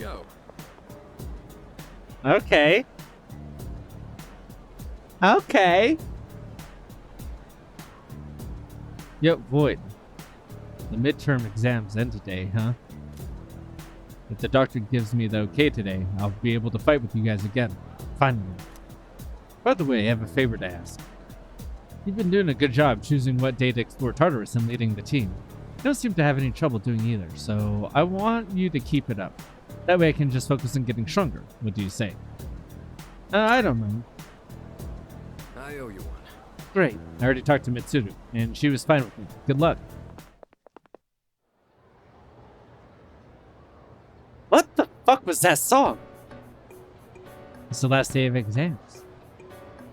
go. Okay. Okay. Yep, Void. The midterm exams end today, huh? If the doctor gives me the okay today, I'll be able to fight with you guys again. Finally. By the way, I have a favor to ask. You've been doing a good job choosing what day to explore Tartarus and leading the team. You don't seem to have any trouble doing either, so I want you to keep it up. That way I can just focus on getting stronger. What do you say? I don't know. I owe you one. Great. I already talked to Mitsuru, and she was fine with me. Good luck. What the fuck was that song? It's the last day of exams.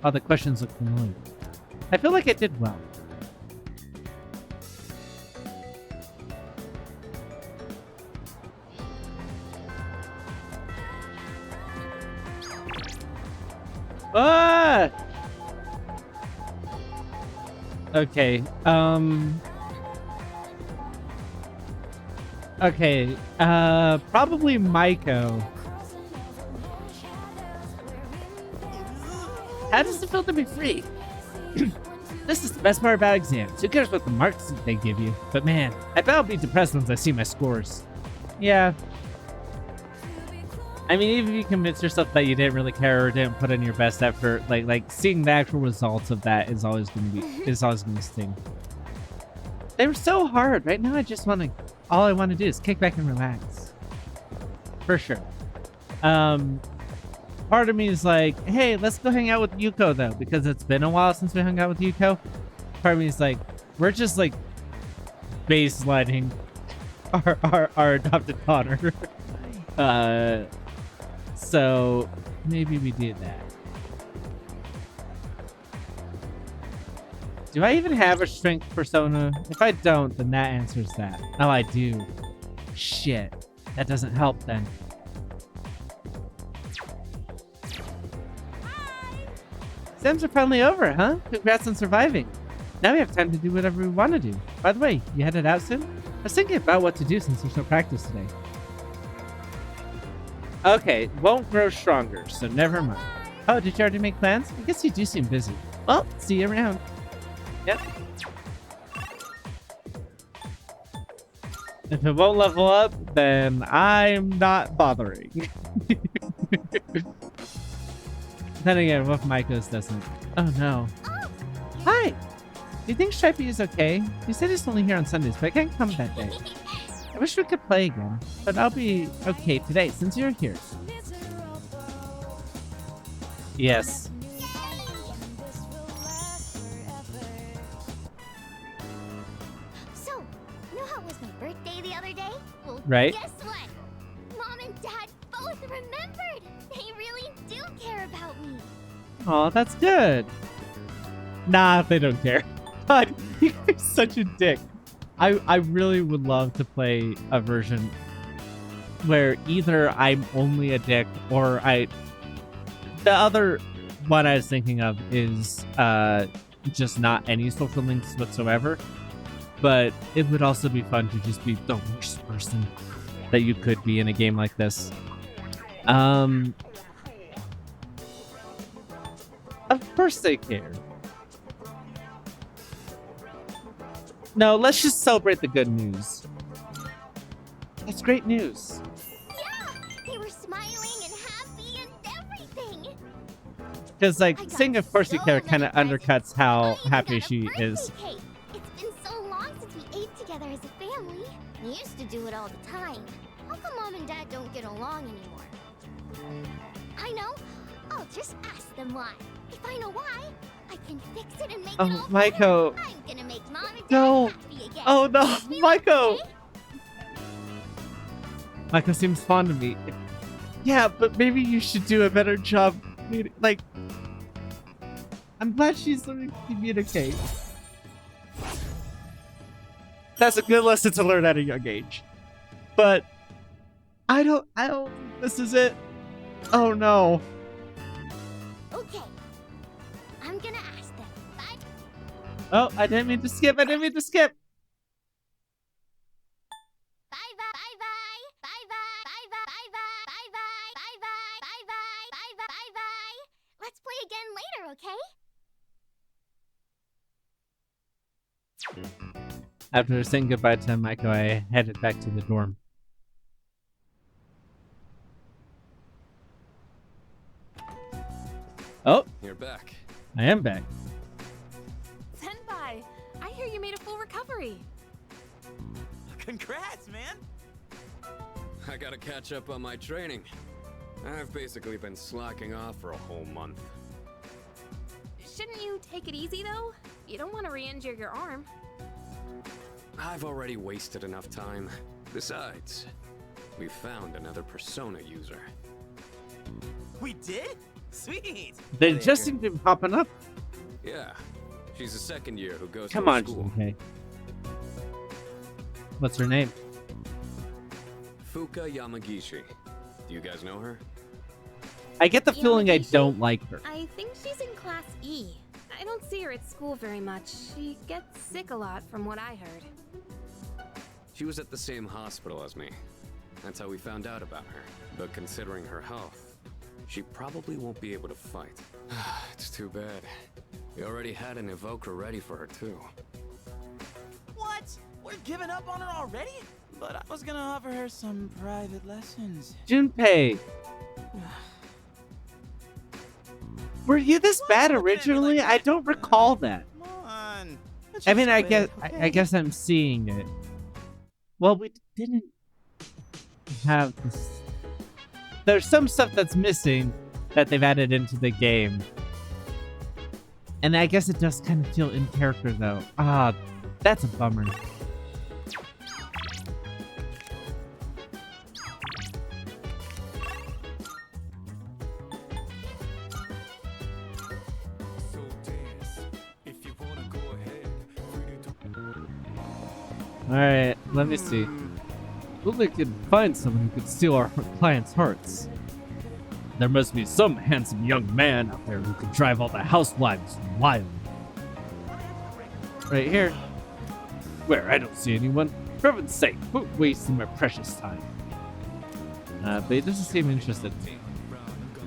All the questions look familiar. I feel like I did well. Ah! Okay, okay, probably Maiko. How does it feel to be free? This is the best part about exams. Who cares what the marks they give you? But man, I bet I'll be depressed once I see my scores. Yeah. I mean, even if you convince yourself that you didn't really care or didn't put in your best effort, like seeing the actual results of that is always gonna sting. They were so hard. Right now, all I want to do is kick back and relax. For sure. Part of me is like, hey, let's go hang out with Yuko though, because it's been a while since we hung out with Yuko. Part of me is like, we're just like baselining our adopted daughter. So maybe we do that. Do I even have a strength persona? If I don't, then that answers that. Oh, I do. Shit. That doesn't help then. Exams are finally over, huh? Congrats on surviving. Now we have time to do whatever we want to do. By the way, you headed out soon? I was thinking about what to do since there's no practice today. Okay, won't grow stronger, so never mind. Oh, did you already make plans? I guess you do seem busy. Well, see you around. Yep. If it won't level up, then I'm not bothering. Then again, what if Maiko's doesn't? Oh no. Hi! Do you think Stripey is okay? He said he's only here on Sundays, but I can't come that day. I wish we could play again, but I'll be okay today since you're here. Yes. So, you know how it was my birthday the other day? Well, Right. guess what? Mom and Dad both remembered. They really do care about me. Oh, that's good. Nah, they don't care. God, you're such a dick. I really would love to play a version where either I'm only a dick or the other one I was thinking of is just not any social links whatsoever. But it would also be fun to just be the worst person that you could be in a game like this. Of course they care. No, let's just celebrate the good news. That's great news. Yeah, they were smiling and happy and everything. Because, like, I got saying of course you so care many kind of presents. undercuts how I even happy got a she birthday is. cake. It's been so long since we ate together as a family. We used to do it all the time. How come Mom and Dad don't get along anymore? I know. I'll just ask them why. If I know why, I can fix it and make it all Maiko. better. I'm gonna make Mom and Dad No. happy again. Oh no, We Maiko! okay? Maiko seems fond of me. Yeah, but maybe you should do a better job. Like, I'm glad she's learning to communicate. That's a good lesson to learn at a young age. But I don't this is it. Oh no. Okay. I'm gonna ask them. Bye. Oh, I didn't mean to skip. Bye bye. Bye bye. Bye bye. Bye bye. Bye bye. After saying goodbye to Maiko, I headed back to the dorm. Oh, You're back. I am back. Senpai, I hear you made a full recovery. Congrats, man! I gotta catch up on my training. I've basically been slacking off for a whole month. Shouldn't you take it easy, though? You don't want to re-injure your arm. I've already wasted enough time. Besides, we found another Persona user. We did? Sweet! They just seem to be popping up. Yeah, she's a second year who goes Come to on, school. Junpei. What's her name? Fuka Yamagishi. Do you guys know her? I get the feeling I Yamagishi? don't like her. I think she's in Class E. I don't see her at school very much. She gets sick a lot, from what I heard. She was at the same hospital as me. That's how we found out about her. But considering her health, she probably won't be able to fight. It's too bad. We already had an evoker ready for her too. What? We're giving up on her already? But I was gonna offer her some private lessons. Junpei, were you this bad Why are you looking at me originally? like I that? don't recall that. Come on. Let's I mean, just I quit, guess okay? I guess I'm seeing it. Well, we didn't have this. There's some stuff that's missing that they've added into the game, and I guess it does kind of feel in character though. Ah, that's a bummer. Alright, let me see. Lily could find someone who could steal our clients' hearts. There must be some handsome young man out there who could drive all the housewives wild. Right here. Where? I don't see anyone. For heaven's sake, quit wasting my precious time. But he doesn't seem interested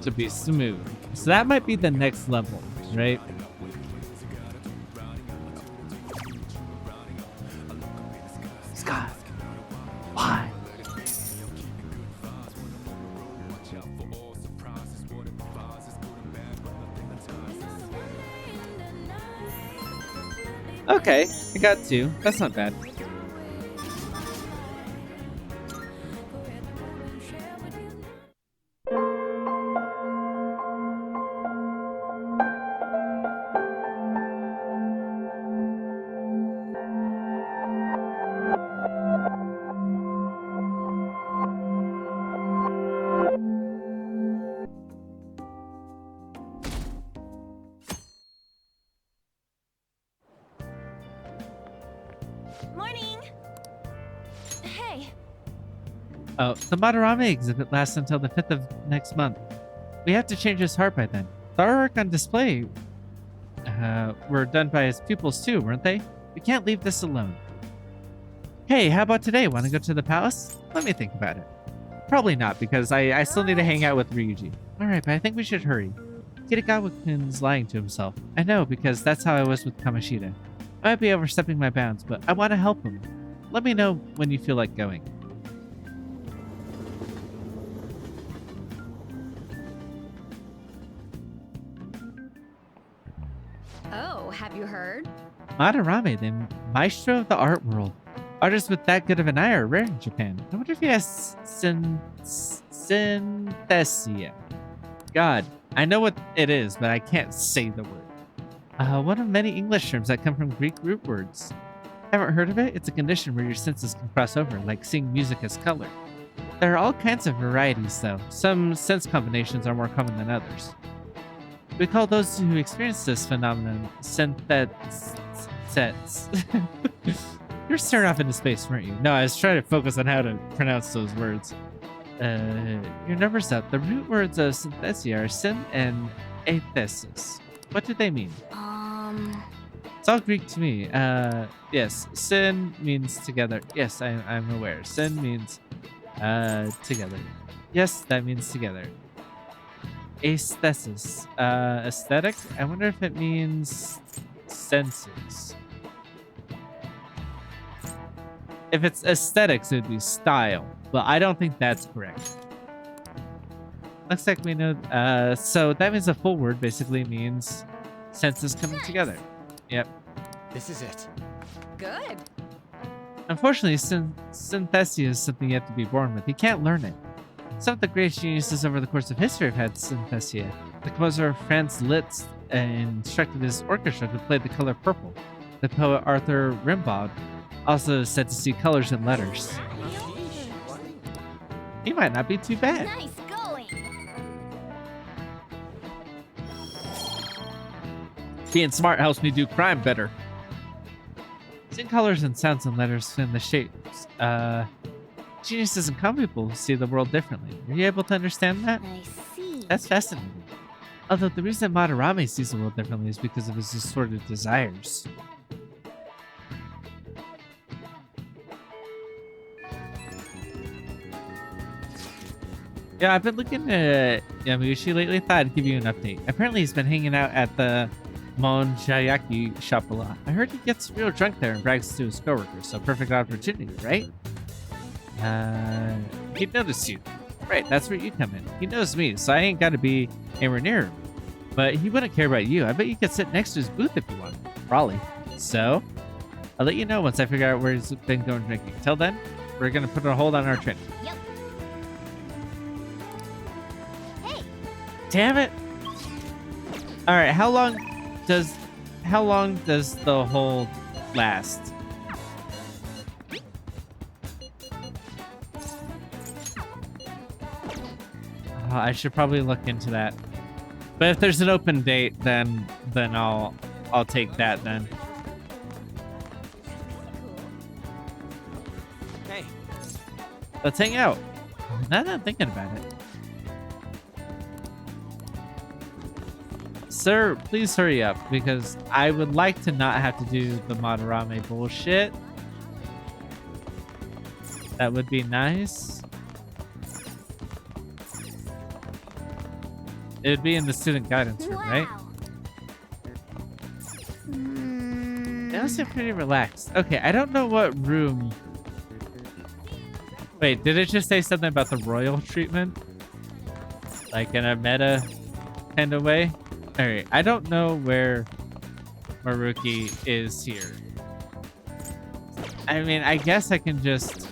to be smooth. So that might be the next level, right? Scott, why? Okay, I got two. That's not bad. Morning! Hey, Oh, the Madarame exhibit lasts until the 5th of next month. We have to change his heart by then. The artwork on display were done by his pupils too, weren't they? We can't leave this alone. Hey, how about today? Want to go to the palace? Let me think about it. Probably not, because I still need to hang out with Ryuji. Alright, but I think we should hurry. Kitagawa-kun's lying to himself. I know, because that's how I was with Kamoshida. I might be overstepping my bounds, but I want to help him. Let me know when you feel like going. oh, have you heard? Madarame, the maestro of the art world. Artists with that good of an eye are rare in Japan. I wonder if he has synthesia. God, I know what it is, but I can't say the word. One of many English terms that come from Greek root words. Haven't heard of it? It's a condition where your senses can cross over, like seeing music as color. There are all kinds of varieties, though. Some sense combinations are more common than others. We call those who experience this phenomenon synthets. You're staring off into space, weren't you? No, I was trying to focus on how to pronounce those words. Your number's up. The root words of synthesia are syn and athesis. What do they mean? It's all Greek to me. Yes, syn means together. Yes, I'm aware. Syn means together. Yes, that means together. Aesthesis. Aesthetic? I wonder if it means senses. If it's aesthetics, it would be style, but I don't think that's correct. Looks like we know. So that means a full word basically means senses coming together. Yep. This is it. Good. Unfortunately, synthesia is something you have to be born with. You can't learn it. Some of the greatest geniuses over the course of history have had synthesia. The composer Franz Liszt instructed his orchestra to play the color purple. The poet Arthur Rimbaud also is said to see colors in letters. He might not be too bad. Nice going. Being smart helps me do crime better. Seeing colors and sounds in letters in the shapes. Geniuses and common people see the world differently. Are you able to understand that? I see. That's fascinating. Although the reason Madarame sees the world differently is because of his assorted desires. Yeah, I've been looking at Yamauchi lately. Thought I'd give you an update. Apparently, he's been hanging out at the Monjayaki shop a lot. I heard he gets real drunk there and brags to his coworkers, so perfect opportunity, right? He'd notice you. Right, that's where you come in. He knows me, so I ain't got to be anywhere near him. But he wouldn't care about you. I bet you could sit next to his booth if you want. Probably. So, I'll let you know once I figure out where he's been going drinking. Till then, we're going to put a hold on our trip. Yep. Hey, Damn it! Alright, how long does the hold last? I should probably look into that. But if there's an open date, then I'll take that then. Hey, Let's hang out. Now that I'm thinking about it. Sir, please hurry up because I would like to not have to do the Madarame bullshit. That would be nice. It would be in the student guidance room, right? Mm, They all seem pretty relaxed. Okay, I don't know what room. Wait, did it just say something about the royal treatment? Like in a meta kind of way? Alright, I don't know where Maruki is here. I mean, I guess I can just...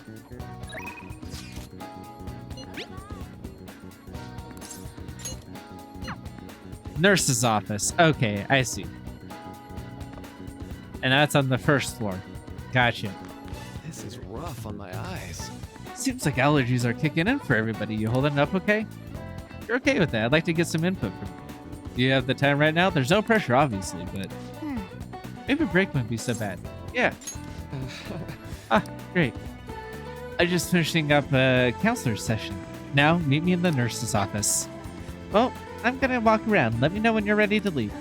Nurse's office. Okay, I see. And that's on the first floor. Gotcha. This is rough on my eyes. Seems like allergies are kicking in for everybody. You holding up okay? You're okay with that. I'd like to get some input from you. Do you have the time right now? There's no pressure, obviously, but maybe a break wouldn't be so bad. Yeah. Great. I just finishing up a counselor's session. Now, meet me in the nurse's office. Well, I'm gonna walk around. Let me know when you're ready to leave.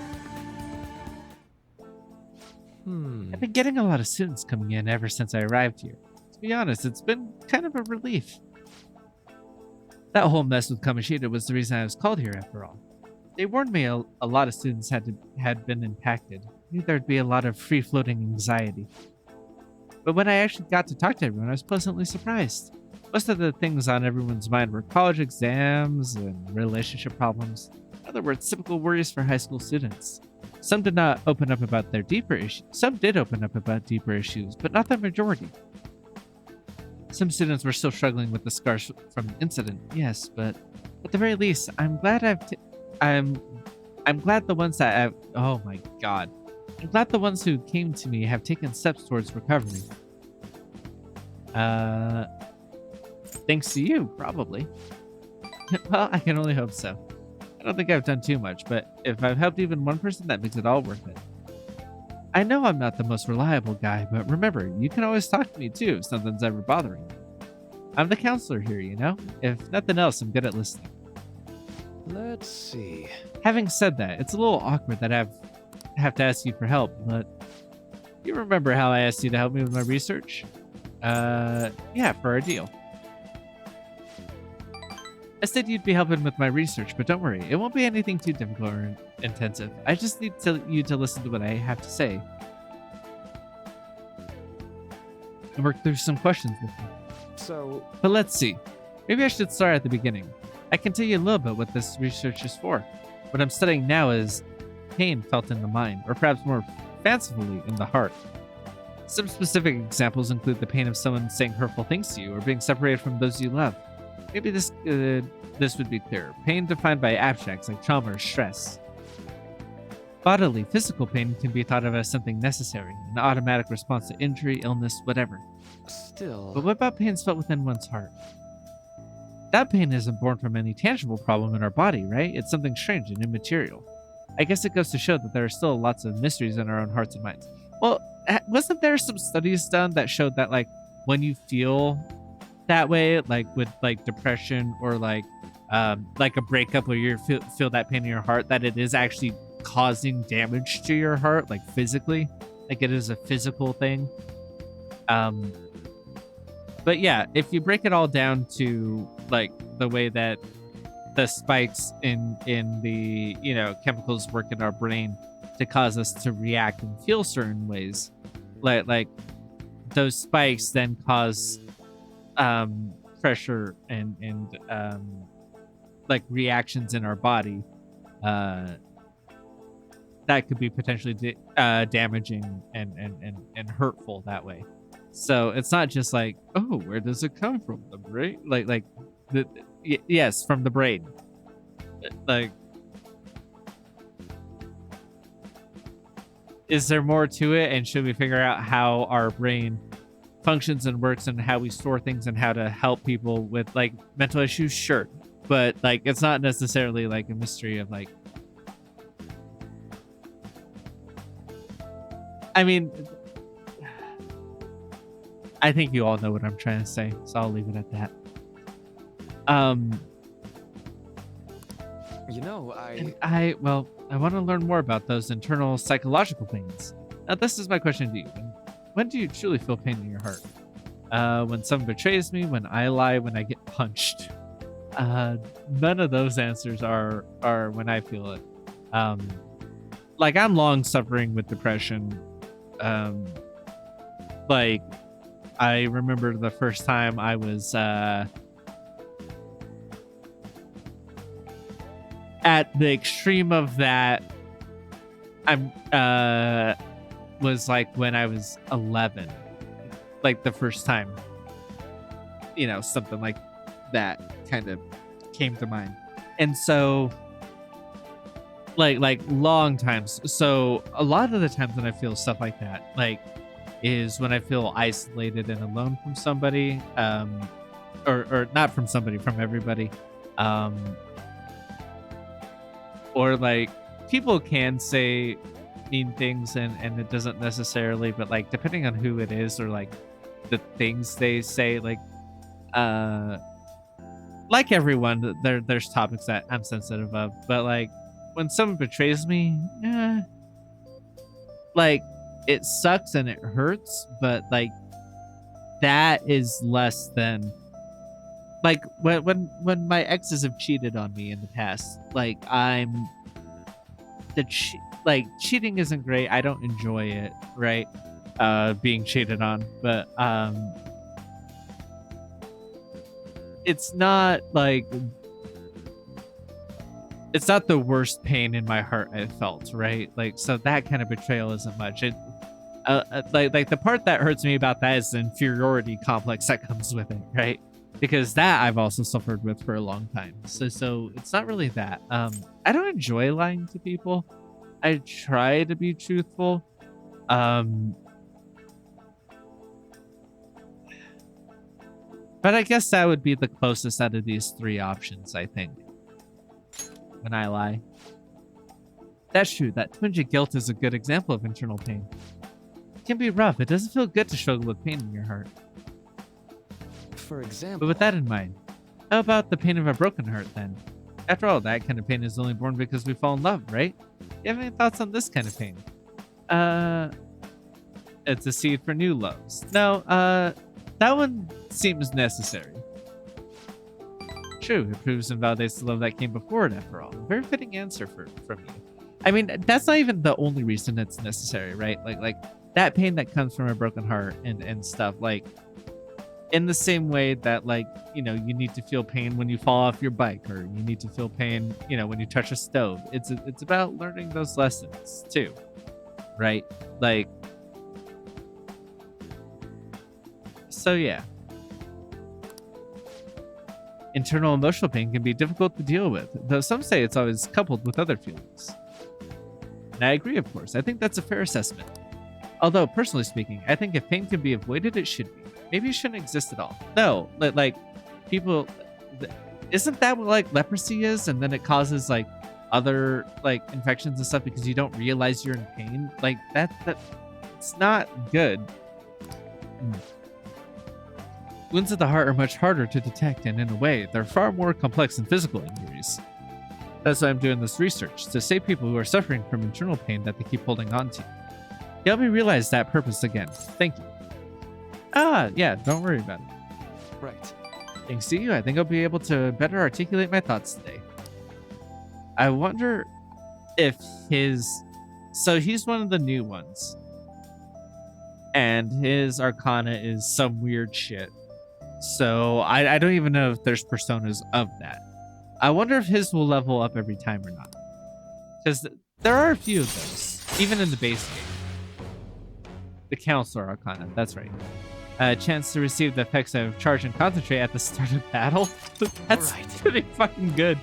I've been getting a lot of students coming in ever since I arrived here. To be honest, it's been kind of a relief. That whole mess with Kamoshida was the reason I was called here after all. They warned me a lot of students had been impacted. I knew there'd be a lot of free-floating anxiety. But when I actually got to talk to everyone, I was pleasantly surprised. Most of the things on everyone's mind were college exams and relationship problems. In other words, typical worries for high school students. Some did not open up about their deeper issues. Some did open up about deeper issues, but not the majority. Some students were still struggling with the scars from the incident, yes, but at the very least, I'm glad I'm glad the ones that have, oh my god. I'm glad the ones who came to me have taken steps towards recovery. Thanks to you, probably. Well, I can only hope so. I don't think I've done too much, but if I've helped even one person, that makes it all worth it. I know I'm not the most reliable guy, but remember, you can always talk to me too if something's ever bothering you. I'm the counselor here, you know? If nothing else, I'm good at listening. Let's see. Having said that, it's a little awkward that I have to ask you for help, but you remember how I asked you to help me with my research? Yeah, for our deal. I said you'd be helping with my research, but don't worry, it won't be anything too difficult or intensive. I just need you to listen to what I have to say. and work through some questions with you. So, But let's see. Maybe I should start at the beginning. I can tell you a little bit what this research is for. What I'm studying now is pain felt in the mind, or perhaps more fancifully in the heart. Some specific examples include the pain of someone saying hurtful things to you, or being separated from those you love. Maybe this would be clearer. Pain defined by abstracts like trauma or stress. Bodily, physical pain can be thought of as something necessary, an automatic response to injury, illness, whatever. still... But what about pains felt within one's heart? That pain isn't born from any tangible problem in our body, right? It's something strange and immaterial. I guess it goes to show that there are still lots of mysteries in our own hearts and minds. Well, wasn't there some studies done that showed that, like, when you feel that way, like with like depression or like a breakup where you feel that pain in your heart, that it is actually causing damage to your heart, like physically, like it is a physical thing. But yeah, if you break it all down to like the way that the spikes in the chemicals work in our brain to cause us to react and feel certain ways, like those spikes then cause pressure and like reactions in our body that could be potentially damaging and hurtful that way. So it's not just like, oh, where does it come from? The brain? Yes, from the brain. Like, is there more to it? And should we figure out how our brain functions and works and how we store things and how to help people with like mental issues? Sure. But like, it's not necessarily like a mystery of like, I mean, I think you all know what I'm trying to say, so I'll leave it at that. I want to learn more about those internal psychological pains. Now, this is my question to you. When do you truly feel pain in your heart? When someone betrays me, when I lie, when I get punched. None of those answers are when I feel it. Like, I'm long suffering with depression. Like, I remember the first time I was at the extreme of that. Was like when I was 11, like the first time, something like that kind of came to mind. And so like long times. So a lot of the times when I feel stuff like that, like, is when I feel isolated and alone from somebody, or not from somebody, from everybody, or like people can say mean things and it doesn't necessarily, but like depending on who it is or like the things they say, like everyone, there's topics that I'm sensitive of, but like when someone betrays me, like, it sucks and it hurts, but like that is less than like when my exes have cheated on me in the past. Like, cheating isn't great. I don't enjoy it, right? Being cheated on, but it's not the worst pain in my heart I felt, right? Like, so that kind of betrayal isn't much. It like the part that hurts me about that is the inferiority complex that comes with it, right? Because that I've also suffered with for a long time. So it's not really that. I don't enjoy lying to people. I try to be truthful. But I guess that would be the closest out of these three options, I think. When I lie. That's true. That twinge of guilt is a good example of internal pain. It can be rough. It doesn't feel good to struggle with pain in your heart. For example... But with that in mind, how about the pain of a broken heart then? After all, that kind of pain is only born because we fall in love, right? You have any thoughts on this kind of pain? It's a seed for new loves. No, that one seems necessary. True, it proves and validates the love that came before it, after all. Very fitting answer from you. I mean, that's not even the only reason it's necessary, right? Like that pain that comes from a broken heart and stuff, like in the same way that, like, you know, you need to feel pain when you fall off your bike, or you need to feel pain, you know, when you touch a stove. It's about learning those lessons too, right? Like, so yeah. Internal emotional pain can be difficult to deal with, though some say it's always coupled with other feelings. And I agree, of course. I think that's a fair assessment. Although, personally speaking, I think if pain can be avoided, it should be. Maybe it shouldn't exist at all. No, like, people... Isn't that what, like, leprosy is? And then it causes, like, other, like, infections and stuff because you don't realize you're in pain? Like, that it's not good. Wounds of the heart are much harder to detect, and in a way, they're far more complex than physical injuries. That's why I'm doing this research, to save people who are suffering from internal pain that they keep holding on to. You help me realize that purpose again. Thank you. Ah, yeah, don't worry about it. Right. Thanks to you, I think I'll be able to better articulate my thoughts today. I wonder if his... So he's one of the new ones. And his arcana is some weird shit. So I don't even know if there's personas of that. I wonder if his will level up every time or not. Because there are a few of those, even in the base game. The Counselor Arcana, that's right. A chance to receive the effects of Charge and Concentrate at the start of battle. That's pretty fucking good.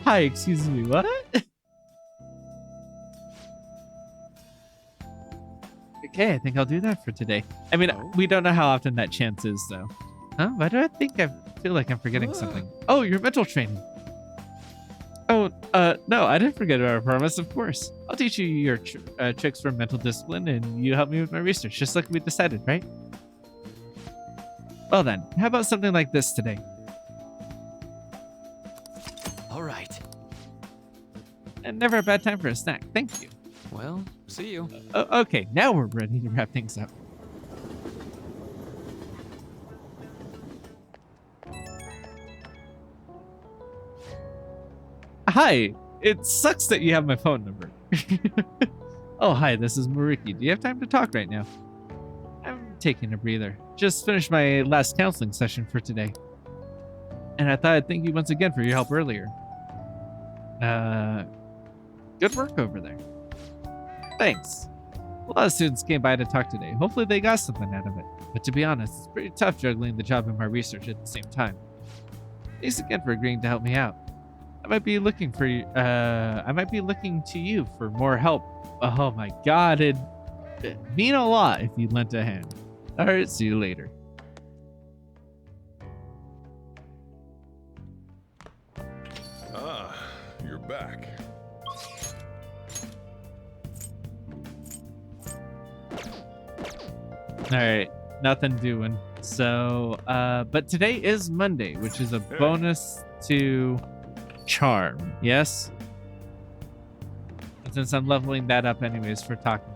Hi, excuse me, what? Okay, I think I'll do that for today. I mean, we don't know how often that chance is, though. Huh? Why do I think I feel like I'm forgetting something? Oh, your mental training. Oh, no, I didn't forget our promise, of course. I'll teach you your tricks for mental discipline, and you help me with my research, just like we decided, right? Well then, how about something like this today? All right. And never a bad time for a snack. Thank you. Well, see you. Okay, now we're ready to wrap things up. Hi, it sucks that you have my phone number. Oh, hi, this is Mariki. Do you have time to talk right now? I'm taking a breather. Just finished my last counseling session for today. And I thought I'd thank you once again for your help earlier. Good work over there. Thanks. A lot of students came by to talk today. Hopefully they got something out of it. But to be honest, it's pretty tough juggling the job and my research at the same time. Thanks again for agreeing to help me out. I might be looking to you for more help. Oh my god, it'd mean a lot if you lent a hand. Alright, see you later. Ah, you're back. Alright, nothing doing. So, but today is Monday, which is a bonus to Charm, yes? And since I'm leveling that up anyways for talking.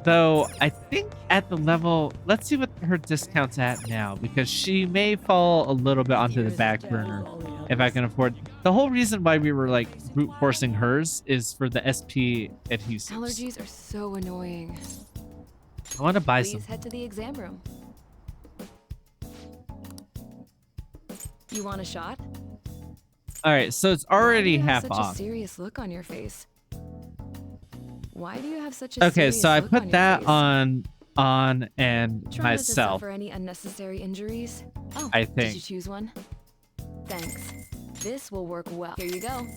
Though, I think at the level, let's see what her discount's at now, because she may fall a little bit onto the back burner if I can afford. The whole reason why we were like brute forcing hers is for the SP adhesives. Allergies are so annoying. I want to buy Please some. head to the exam room. You want a shot? All right, so it's already Why do you have half such off. a serious look on your face? Why do you have such a Okay, serious so I look put on your that face? on and Try not to myself. suffer any unnecessary injuries. Oh, I did think. you choose one? Thanks. This will work well. Here you go.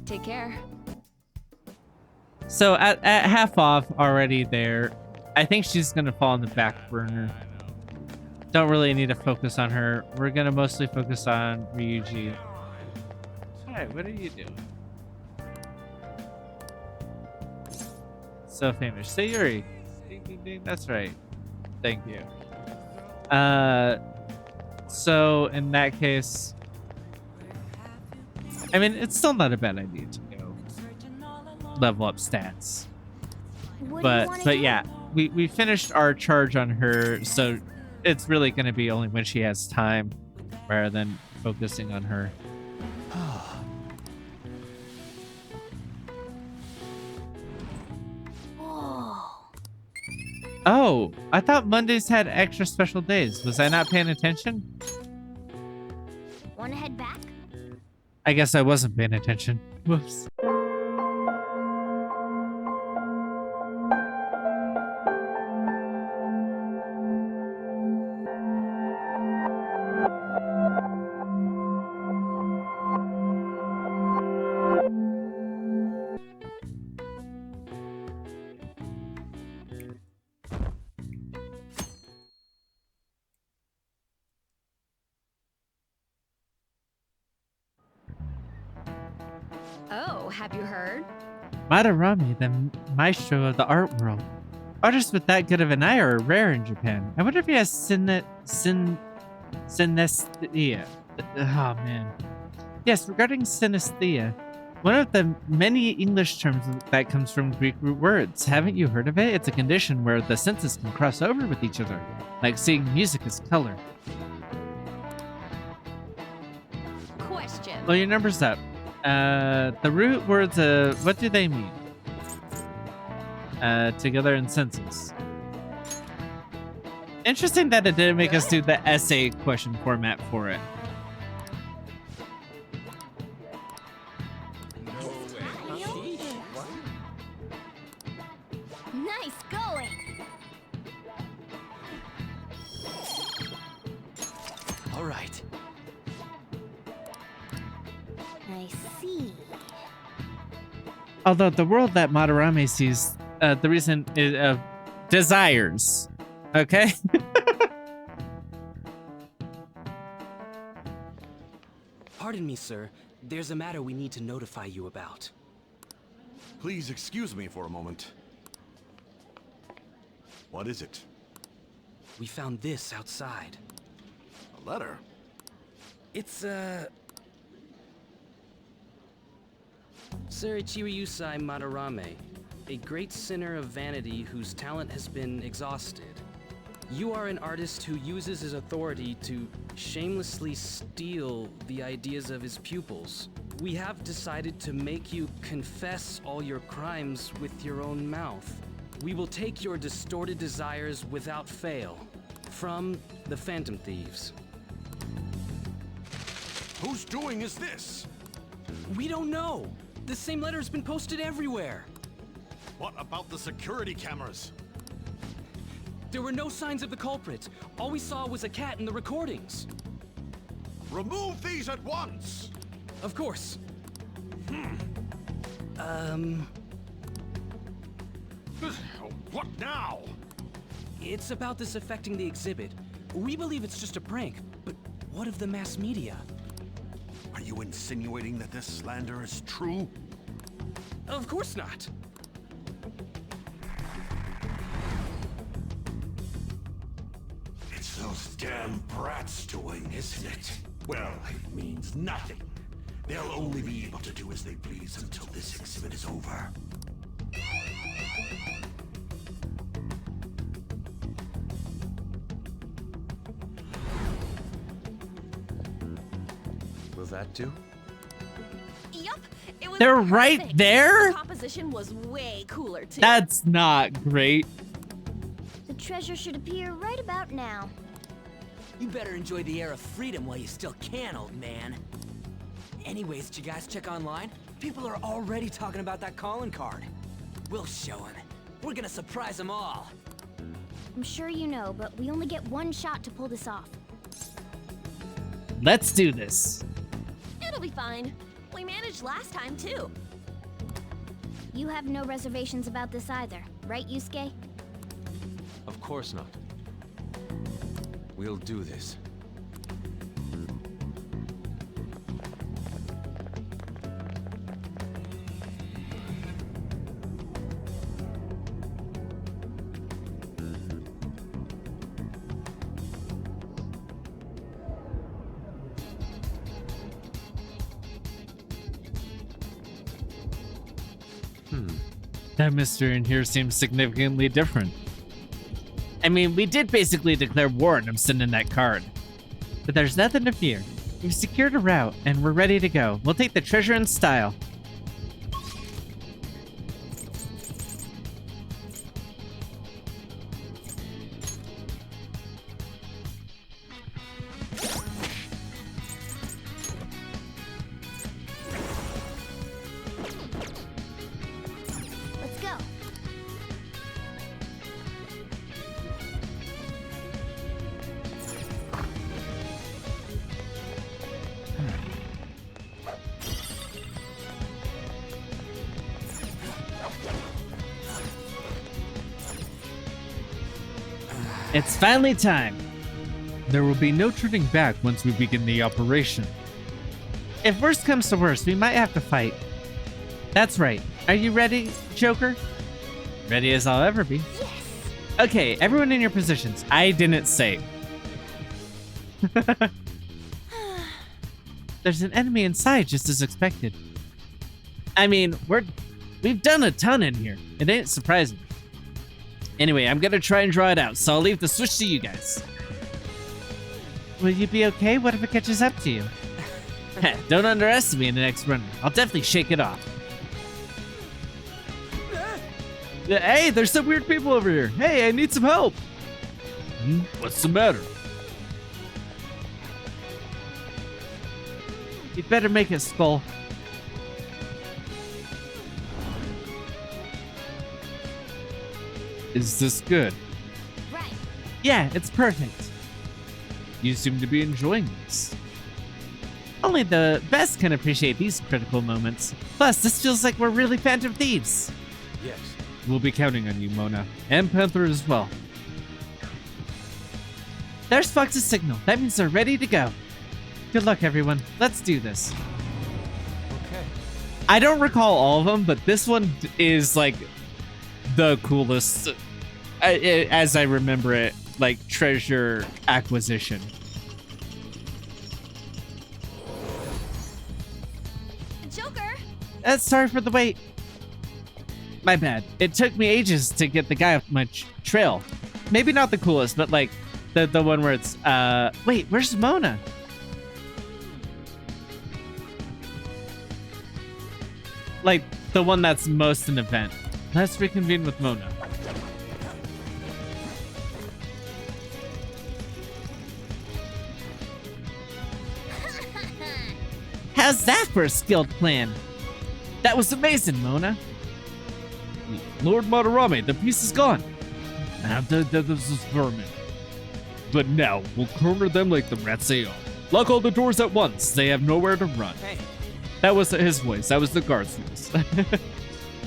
Take care. So at half off already there, I think she's gonna fall on the back burner. Don't really need to focus on her. We're gonna mostly focus on Ryuji. Hi, what are you doing? So famous. Sayuri. Ding, ding, ding. That's right. Thank you. So in that case, I mean, it's still not a bad idea to go level up stats. What do you wanna But do? yeah, we finished our charge on her, so it's really going to be only when she has time rather than focusing on her. Oh, I thought Mondays had extra special days. Was I not paying attention? Wanna head back? I guess I wasn't paying attention. Whoops. Oh, have you heard? Madarame, the maestro of the art world. Artists with that good of an eye are rare in Japan. I wonder if he has synesthesia. Oh, man. Yes, regarding synesthesia, one of the many English terms that comes from Greek root words. Haven't you heard of it? It's a condition where the senses can cross over with each other, like seeing music as color. Question. Well, your number's up. The root words, what do they mean? Together in senses. Interesting that it didn't make us do the essay question format for it. Nice going. All right. I see. Although the world that Madarame sees, the reason is desires. Okay? Pardon me, sir. There's a matter we need to notify you about. Please excuse me for a moment. What is it? We found this outside. A letter? It's, Sir Ichiryusai Madarame, a great sinner of vanity whose talent has been exhausted. You are an artist who uses his authority to shamelessly steal the ideas of his pupils. We have decided to make you confess all your crimes with your own mouth. We will take your distorted desires without fail. From the Phantom Thieves. Whose doing is this? We don't know! The same letter has been posted everywhere! What about the security cameras? There were no signs of the culprit. All we saw was a cat in the recordings. Remove these at once! Of course. What now? It's about this affecting the exhibit. We believe it's just a prank, but what of the mass media? Are you insinuating that this slander is true? Of course not. It's those damn brats doing, isn't it? Well, it means nothing. They'll only be able to do as they please until this exhibit is over. Will that do? Yup. It was They're right perfect. there? The composition was way cooler too. That's not great. The treasure should appear right about now. You better enjoy the air of freedom while you still can, old man. Anyways, did you guys check online? People are already talking about that calling card. We'll show them. We're gonna surprise them all. I'm sure you know, but we only get one shot to pull this off. Let's do this. It'll be fine. We managed last time too. You have no reservations about this either, right, Yusuke? Of course not. We'll do this. That mystery in here seems significantly different. I mean, we did basically declare war on him sending that card. But there's nothing to fear. We've secured a route, and we're ready to go. We'll take the treasure in style. It's finally time. There will be no turning back once we begin the operation. If worst comes to worst, we might have to fight. That's right. Are you ready, Joker? Ready as I'll ever be. Yes. Okay, everyone in your positions. I didn't say. There's an enemy inside, just as expected. I mean, we've done a ton in here. It ain't surprising. Anyway, I'm gonna try and draw it out, so I'll leave the switch to you guys. Will you be okay? What if it catches up to you? Don't underestimate the next runner. I'll definitely shake it off. Hey, there's some weird people over here. Hey, I need some help. What's the matter? You'd better make it, Skull. Is this good? Right. Yeah, it's perfect. You seem to be enjoying this. Only the best can appreciate these critical moments. Plus, this feels like we're really Phantom Thieves. Yes. We'll be counting on you, Mona. And Panther as well. There's Fox's signal. That means they're ready to go. Good luck, everyone. Let's do this. Okay. I don't recall all of them, but this one is like the coolest, as I remember it, like treasure acquisition. Joker! Sorry for the wait. My bad. It took me ages to get the guy off my trail. Maybe not the coolest, but like the one where it's, wait, where's Mona? Like the one that's most an event. Let's reconvene with Mona. How's that for a skilled plan? That was amazing, Mona. Lord Madarame, the piece is gone. Now this is vermin. But now, we'll corner them like the rats they are. Lock all the doors at once. They have nowhere to run. Hey. That wasn't his voice. That was the guard's voice.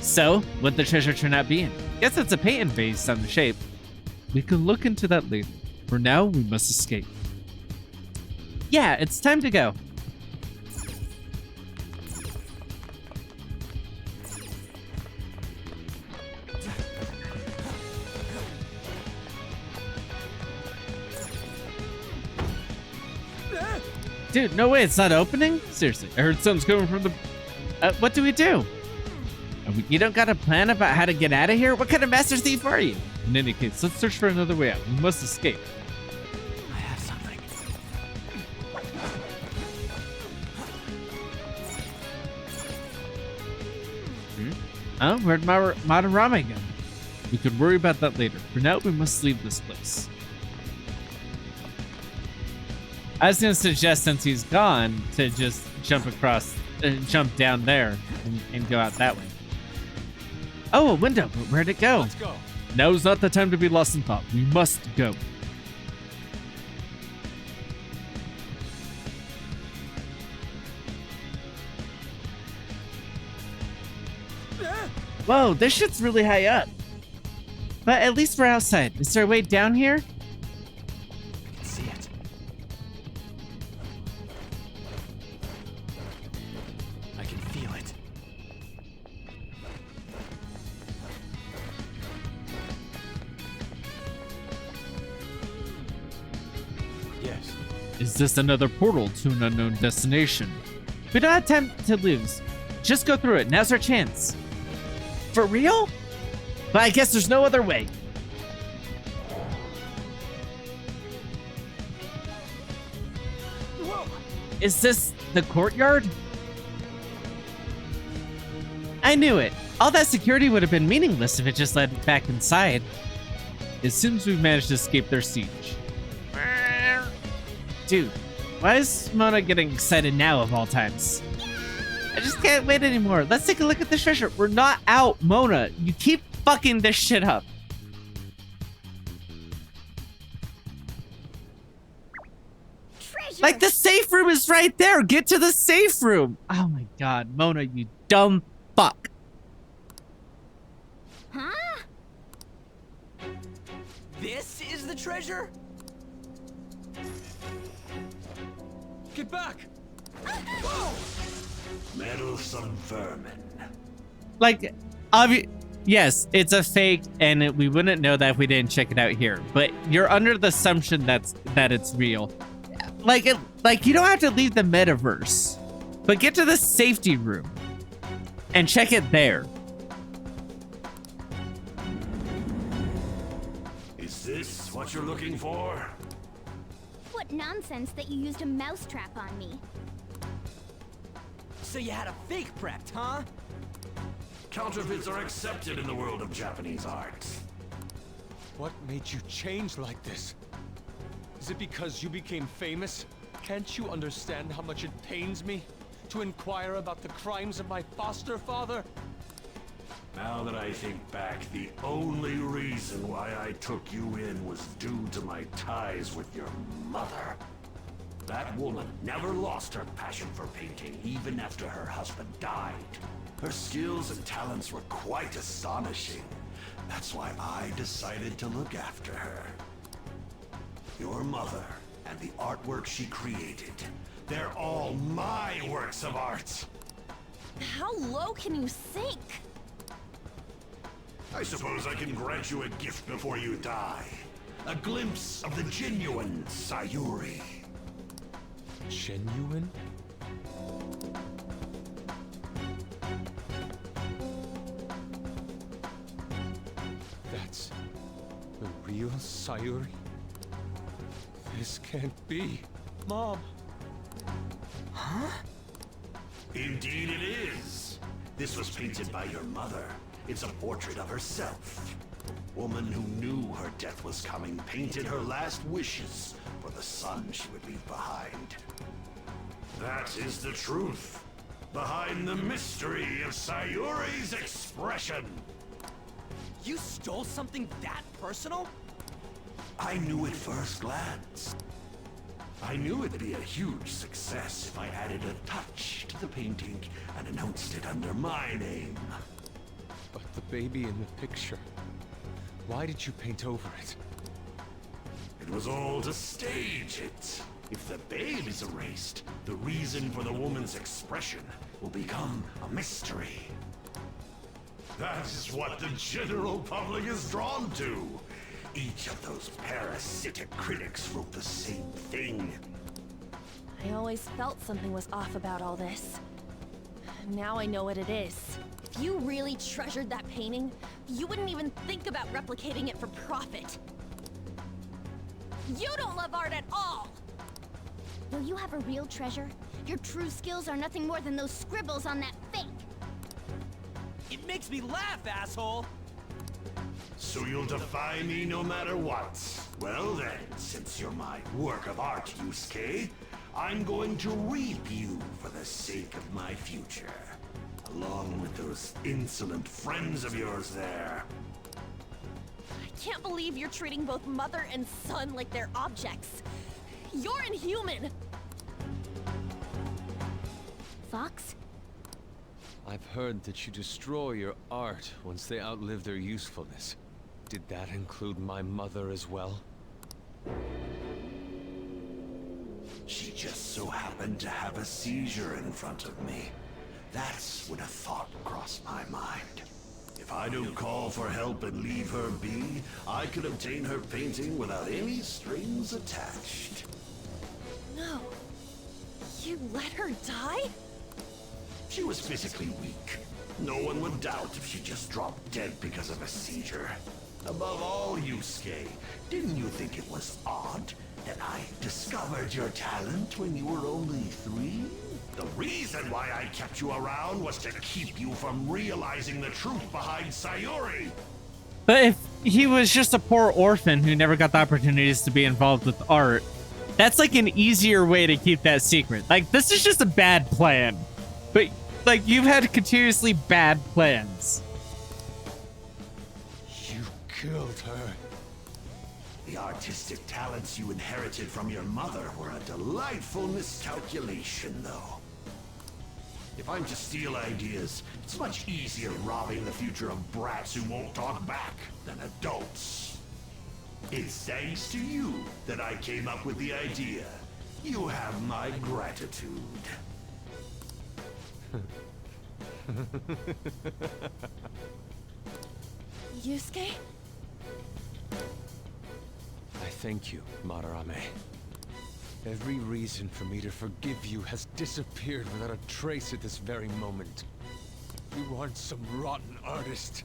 So, what'd the treasure turn out being? Guess it's a patent based on the shape. We can look into that later. For now, we must escape. Yeah, it's time to go. Dude, no way, it's not opening? Seriously, I heard something's coming from the... what do we do? You don't got a plan about how to get out of here? What kind of master thief are you? In any case, let's search for another way out. We must escape. I have something. Oh, where'd Madarame go? We could worry about that later. For now, we must leave this place. I was going to suggest, since he's gone, to just jump across, jump down there and go out that way. Oh, a window, but where'd it go? Let's go. Now's not the time to be lost in thought. We must go. Whoa, this shit's really high up. But at least we're outside. Is there a way down here? I can see it. I can feel it. Yes. Is this another portal to an unknown destination? We don't have time to lose. Just go through it. Now's our chance. For real? But I guess there's no other way. Whoa. Is this the courtyard? I knew it. All that security would have been meaningless if it just led back inside. It seems we've managed to escape their siege. Dude, why is Mona getting excited now of all times? I just can't wait anymore. Let's take a look at the treasure. We're not out, Mona. You keep fucking this shit up. Treasure. Like, the safe room is right there. Get to the safe room. Oh my god, Mona, you dumb fuck. Huh? This is the treasure? Get back! Meddlesome vermin. Like, yes, it's a fake, and we wouldn't know that if we didn't check it out here. But you're under the assumption that it's real. Like you don't have to leave the metaverse, but get to the safety room and check it there. Is this what you're looking for? What nonsense that you used a mousetrap on me. So you had a fake prepped, huh? Counterfeits are accepted in the world of Japanese art. What made you change like this? Is it because you became famous? Can't you understand how much it pains me to inquire about the crimes of my foster father? Now that I think back, the only reason why I took you in was due to my ties with your mother. That woman never lost her passion for painting, even after her husband died. Her skills and talents were quite astonishing. That's why I decided to look after her. Your mother and the artwork she created, they're all my works of art. How low can you sink? I suppose I can grant you a gift before you die. A glimpse of the genuine Sayuri. Genuine? That's the real Sayuri? This can't be. Mom! Huh? Indeed it is. This was painted by your mother. It's a portrait of herself. A woman who knew her death was coming painted her last wishes for the son she would leave behind. That is the truth behind the mystery of Sayuri's expression. You stole something that personal? I knew at first glance. I knew it'd be a huge success if I added a touch to the painting and announced it under my name. But the baby in the picture, why did you paint over it? It was all to stage it. If the babe is erased, the reason for the woman's expression will become a mystery. That is what the general public is drawn to. Each of those parasitic critics wrote the same thing. I always felt something was off about all this. Now I know what it is. If you really treasured that painting, you wouldn't even think about replicating it for profit. You don't love art at all! Though you have a real treasure, your true skills are nothing more than those scribbles on that fake. It makes me laugh, asshole! So you'll defy me no matter what? Well then, since you're my work of art, Yusuke, I'm going to reap you for the sake of my future. Along with those insolent friends of yours there. I can't believe you're treating both mother and son like they're objects. You're inhuman! Fox? I've heard that you destroy your art once they outlive their usefulness. Did that include my mother as well? She just so happened to have a seizure in front of me. That's when a thought crossed my mind. If I don't call for help and leave her be, I could obtain her painting without any strings attached. No. You let her die? She was physically weak. No one would doubt if she just dropped dead because of a seizure. Above all, Yusuke, didn't you think it was odd that I discovered your talent when you were only 3? The reason why I kept you around was to keep you from realizing the truth behind Sayuri. But if he was just a poor orphan who never got the opportunities to be involved with art, that's like an easier way to keep that secret. Like, this is just a bad plan. But, like, you've had continuously bad plans. You killed her. The artistic talents you inherited from your mother were a delightful miscalculation, though. If I'm to steal ideas, it's much easier robbing the future of brats who won't talk back than adults. It's thanks to you that I came up with the idea. You have my gratitude. Yusuke? I thank you, Madarame. Every reason for me to forgive you has disappeared without a trace at this very moment. You aren't some rotten artist.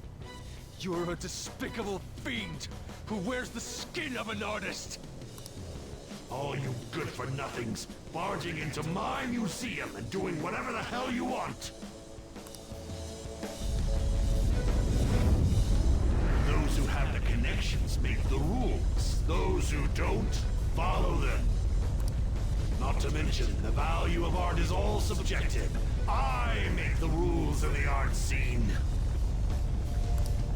You're a despicable fiend who wears the skin of an artist. All you good-for-nothings barging into my museum and doing whatever the hell you want. Those who have the connections make the rules. Those who don't, follow them. Not to mention, the value of art is all subjective. I make the rules in the art scene.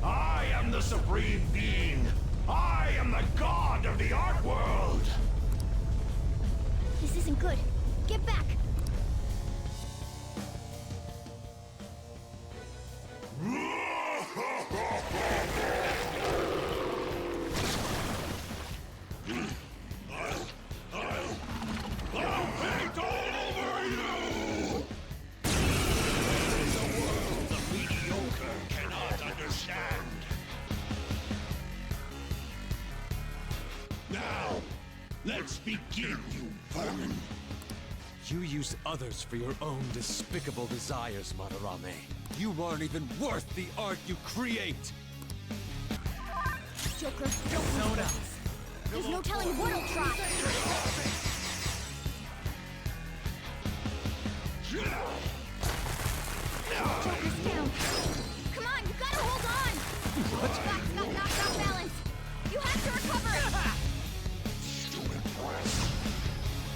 I am the supreme being. I am the god of the art world. This isn't good. Get back. Let's begin, you vermin! You use others for your own despicable desires, Madarame. You aren't even worth the art you create! Joker, don't lose focus. There's no telling what he'll try. Joker's down. Come on, you gotta hold on! Fox got knocked off balance. You have to recover!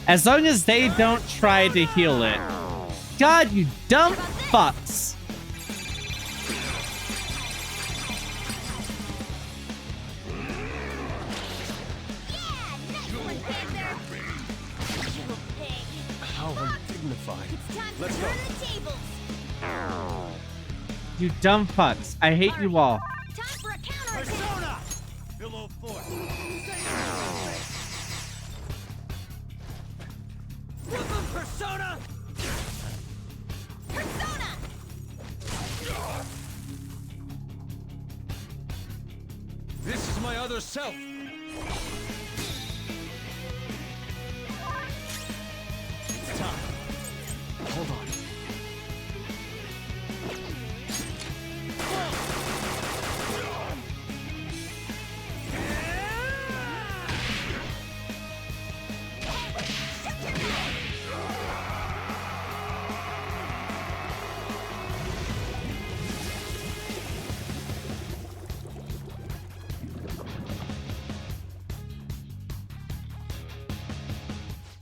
As long as they don't try to heal it. God, you dumb fucks. Yeah, nice one, Panther. Little pig. How undignified. It's time to Let's turn go. the tables. You dumb fucks. I hate you all. Time for a counterattack. Persona! Below 4. Whip him, Persona! Persona! This is my other self! It's time. Hold on.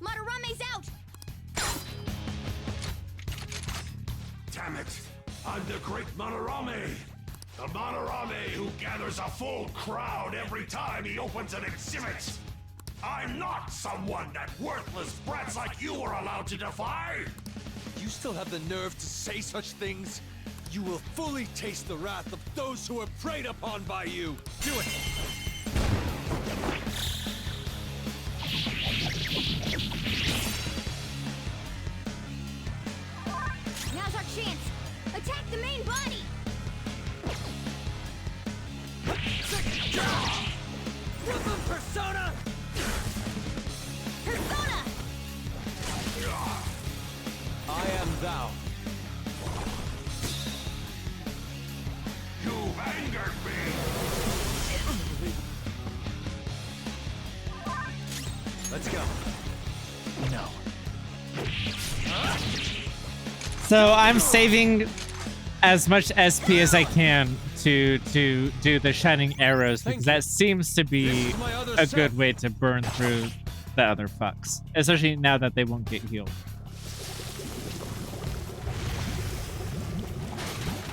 Madarame's out! Damn it! I'm the great Madarame! The Madarame who gathers a full crowd every time he opens an exhibit! I'm not someone that worthless brats like you are allowed to defy! You still have the nerve to say such things? You will fully taste the wrath of those who are preyed upon by you! Do it! Now's our chance! Attack the main body! Whip him, Persona! Persona! I am thou. You've angered me! Let's go. No. So I'm saving as much SP as I can to do the shining arrows because that seems to be a good way to burn through the other fucks, especially now that they won't get healed.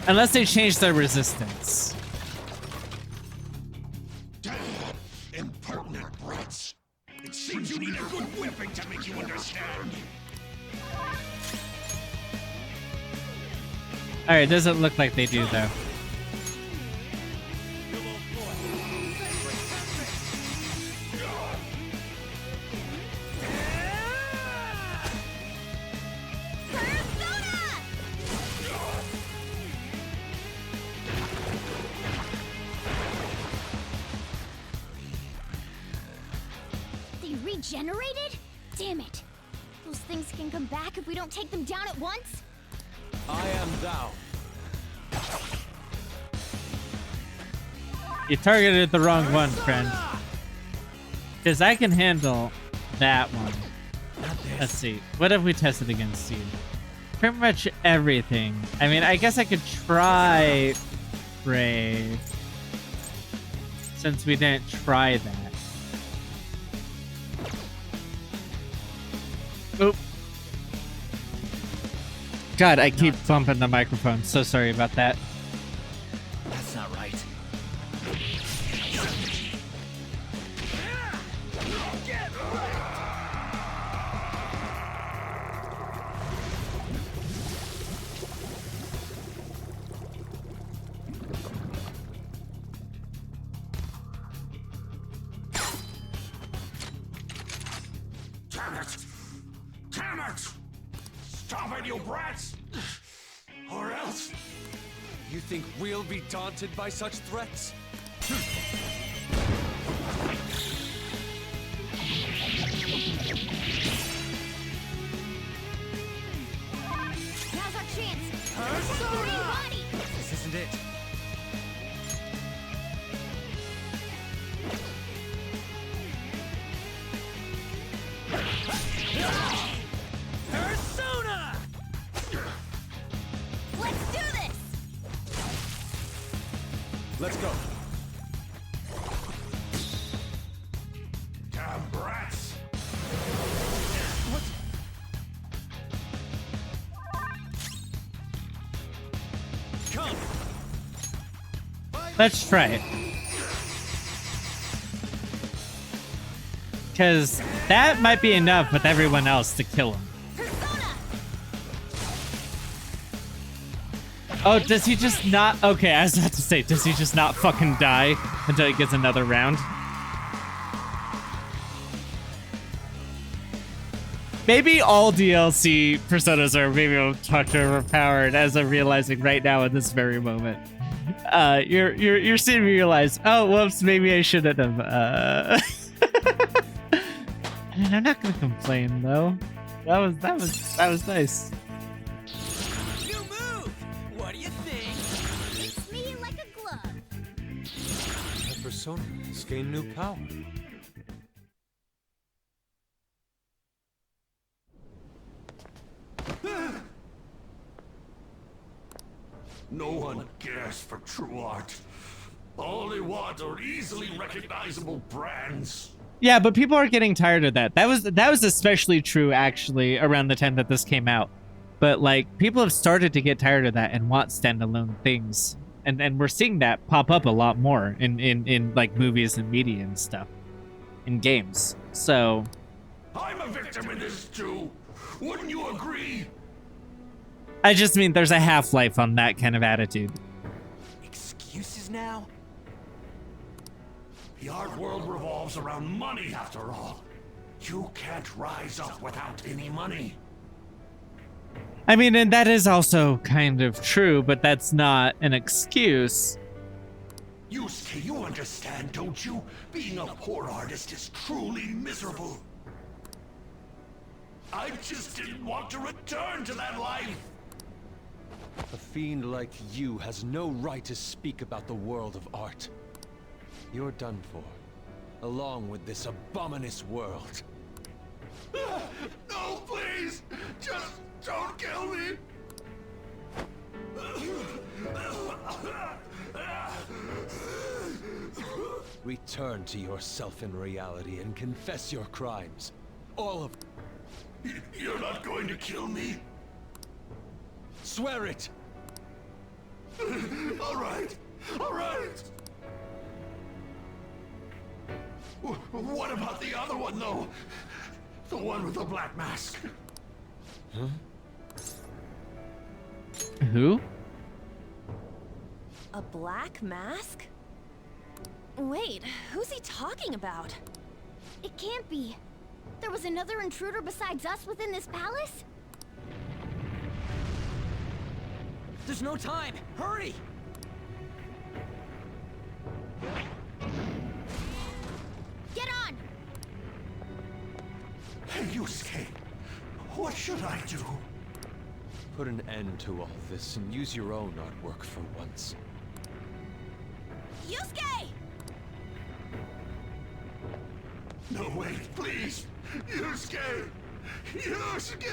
Unless they change their resistance. Damn! Impertinent brats! It seems you need a good whipping to make you understand! Alright, it doesn't look like they do though. regenerated? Damn it. Those things can come back if we don't take them down at once? I am thou. You targeted the wrong one, friend. Because I can handle that one. Let's see. What have we tested against you? Pretty much everything. I mean, I guess I could try Brave. Since we didn't try that. Oop. God, I keep bumping the microphone. So sorry about that. That's not right. Damn it! Damn it! Stop it, you brats! Or else... You think we'll be daunted by such threats? Now's our chance. Body. This isn't it. Persona! Let's do this. Let's go. Damn brats! Come! Let's try it. Because that might be enough with everyone else to kill him. Oh, does he just not? Okay, I was about to say, does he just not fucking die until he gets another round? Maybe all DLC personas are maybe a touch overpowered, as I'm realizing right now in this very moment. You're seeing me realize, oh, whoops, maybe I shouldn't have. And I'm not gonna complain though. That was nice. New move! What do you think? Fits me like a glove. My persona has gained new power. No one cares for true art. All they want are easily recognizable brands. Yeah, but people are getting tired of that. That was especially true actually around the time that this came out. But like people have started to get tired of that and want standalone things. And we're seeing that pop up a lot more in like movies and media and stuff. In games. So I'm a victim in this too. Wouldn't you agree? I just mean there's a half-life on that kind of attitude. Excuses now? The art world revolves around money after all. You can't rise up without any money. I mean, and that is also kind of true, but that's not an excuse. Yusuke, you understand, don't you? Being a poor artist is truly miserable. I just didn't want to return to that life. A fiend like you has no right to speak about the world of art. You're done for, along with this abominous world. No, please! Just don't kill me! Return to yourself in reality and confess your crimes. All of them. You're not going to kill me? Swear it! All right. What about the other one, though? The one with the black mask. Huh? Who? A black mask? Wait, who's he talking about? It can't be. There was another intruder besides us within this palace? There's no time! Hurry! Get on! Yusuke, what should I do? Put an end to all this and use your own artwork for once. Yusuke! No, wait, please! Yusuke! Yusuke!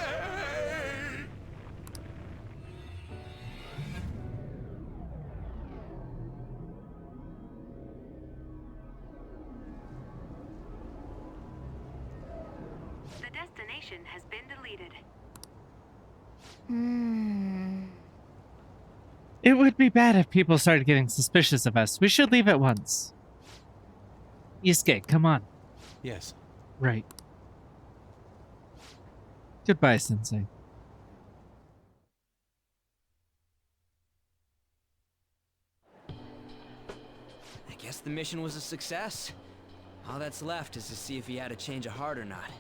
The destination has been deleted. It would be bad if people started getting suspicious of us. We should leave at once. Yusuke, come on. Yes. Right. Goodbye, Sensei. I guess the mission was a success. All that's left is to see if he had a change of heart or not.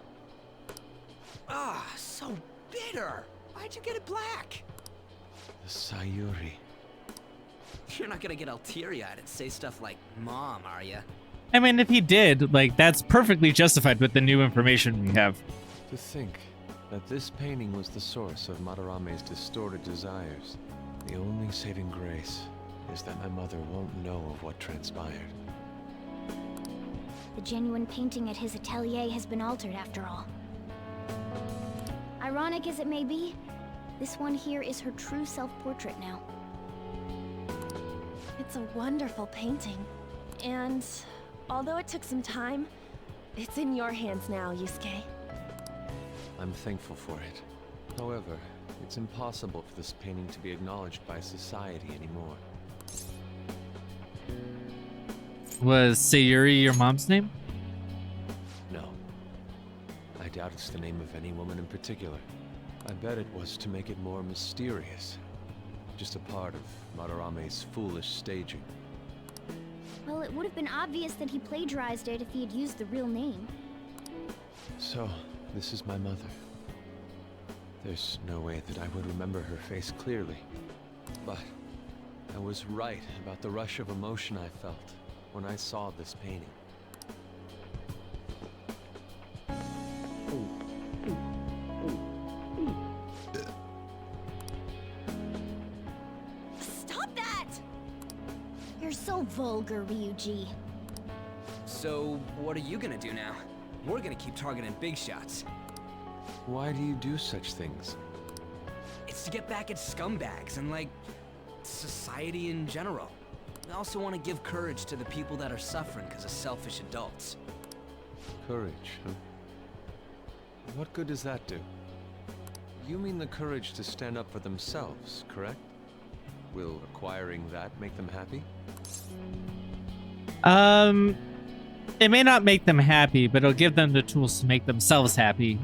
Ah, so bitter! Why'd you get it black? The Sayuri. You're not gonna get all teary-eyed and say stuff like, Mom, are ya? I mean, if he did, like, that's perfectly justified with the new information we have. To think that this painting was the source of Madarame's distorted desires. The only saving grace is that my mother won't know of what transpired. The genuine painting at his atelier has been altered after all. Ironic as it may be, this one here is her true self-portrait now. It's a wonderful painting. And although it took some time, it's in your hands now, Yusuke. I'm thankful for it. However, it's impossible for this painting to be acknowledged by society anymore. Was Sayuri your mom's name? No. I doubt it's the name of any woman in particular. I bet it was to make it more mysterious. Just a part of Madarame's foolish staging. Well, it would have been obvious that he plagiarized it if he had used the real name. So, this is my mother. There's no way that I would remember her face clearly. But I was right about the rush of emotion I felt when I saw this painting. Stop that! You're so vulgar, Ryuji. So, what are you gonna do now? We're gonna keep targeting big shots. Why do you do such things? It's to get back at scumbags and, like, society in general. We also want to give courage to the people that are suffering because of selfish adults. Courage, huh? What good does that do? You mean the courage to stand up for themselves, correct? Will acquiring that make them happy? It may not make them happy, but it'll give them the tools to make themselves happy,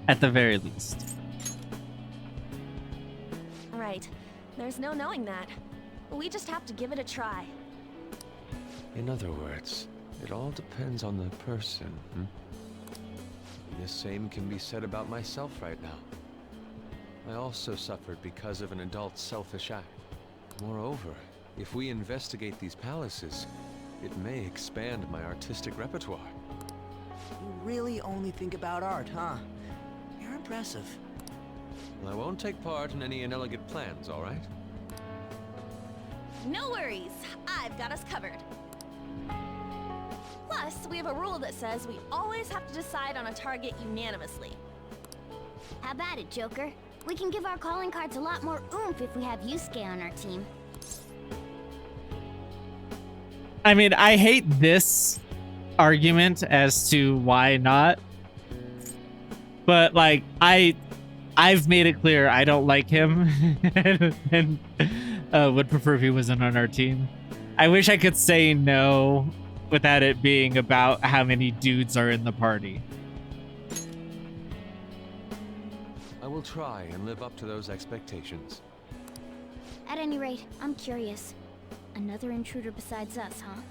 at the very least. Right. There's no knowing that. We just have to give it a try. In other words, it all depends on the person, hmm? The same can be said about myself right now. I also suffered because of an adult's selfish act. Moreover, if we investigate these palaces, it may expand my artistic repertoire. You really only think about art, huh? You're impressive. Well, I won't take part in any inelegant plans, all right? No worries. I've got us covered. Plus, we have a rule that says we always have to decide on a target unanimously. How about it, Joker? We can give our calling cards a lot more oomph if we have Yusuke on our team. I mean, I hate this argument as to why not. But, like, I've made it clear I don't like him and would prefer if he wasn't on our team. I wish I could say no without it being about how many dudes are in the party. I will try and live up to those expectations. At any rate, I'm curious. Another intruder besides us, huh?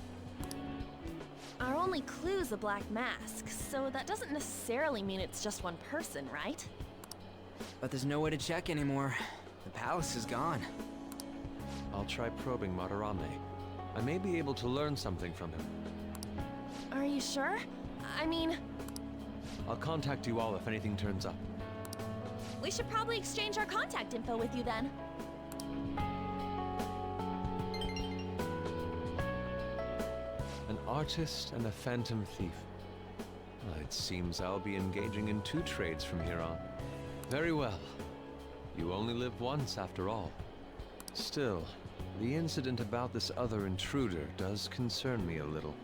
Our only clue's a black mask, so that doesn't necessarily mean it's just one person, right? But there's no way to check anymore. The palace is gone. I'll try probing Madarame. I may be able to learn something from him. Are you sure? I mean, I'll contact you all if anything turns up. We should probably exchange our contact info with you then. An artist and a phantom thief. Well, it seems I'll be engaging in 2 trades from here on. Very well. You only live once after all. Still, the incident about this other intruder does concern me a little.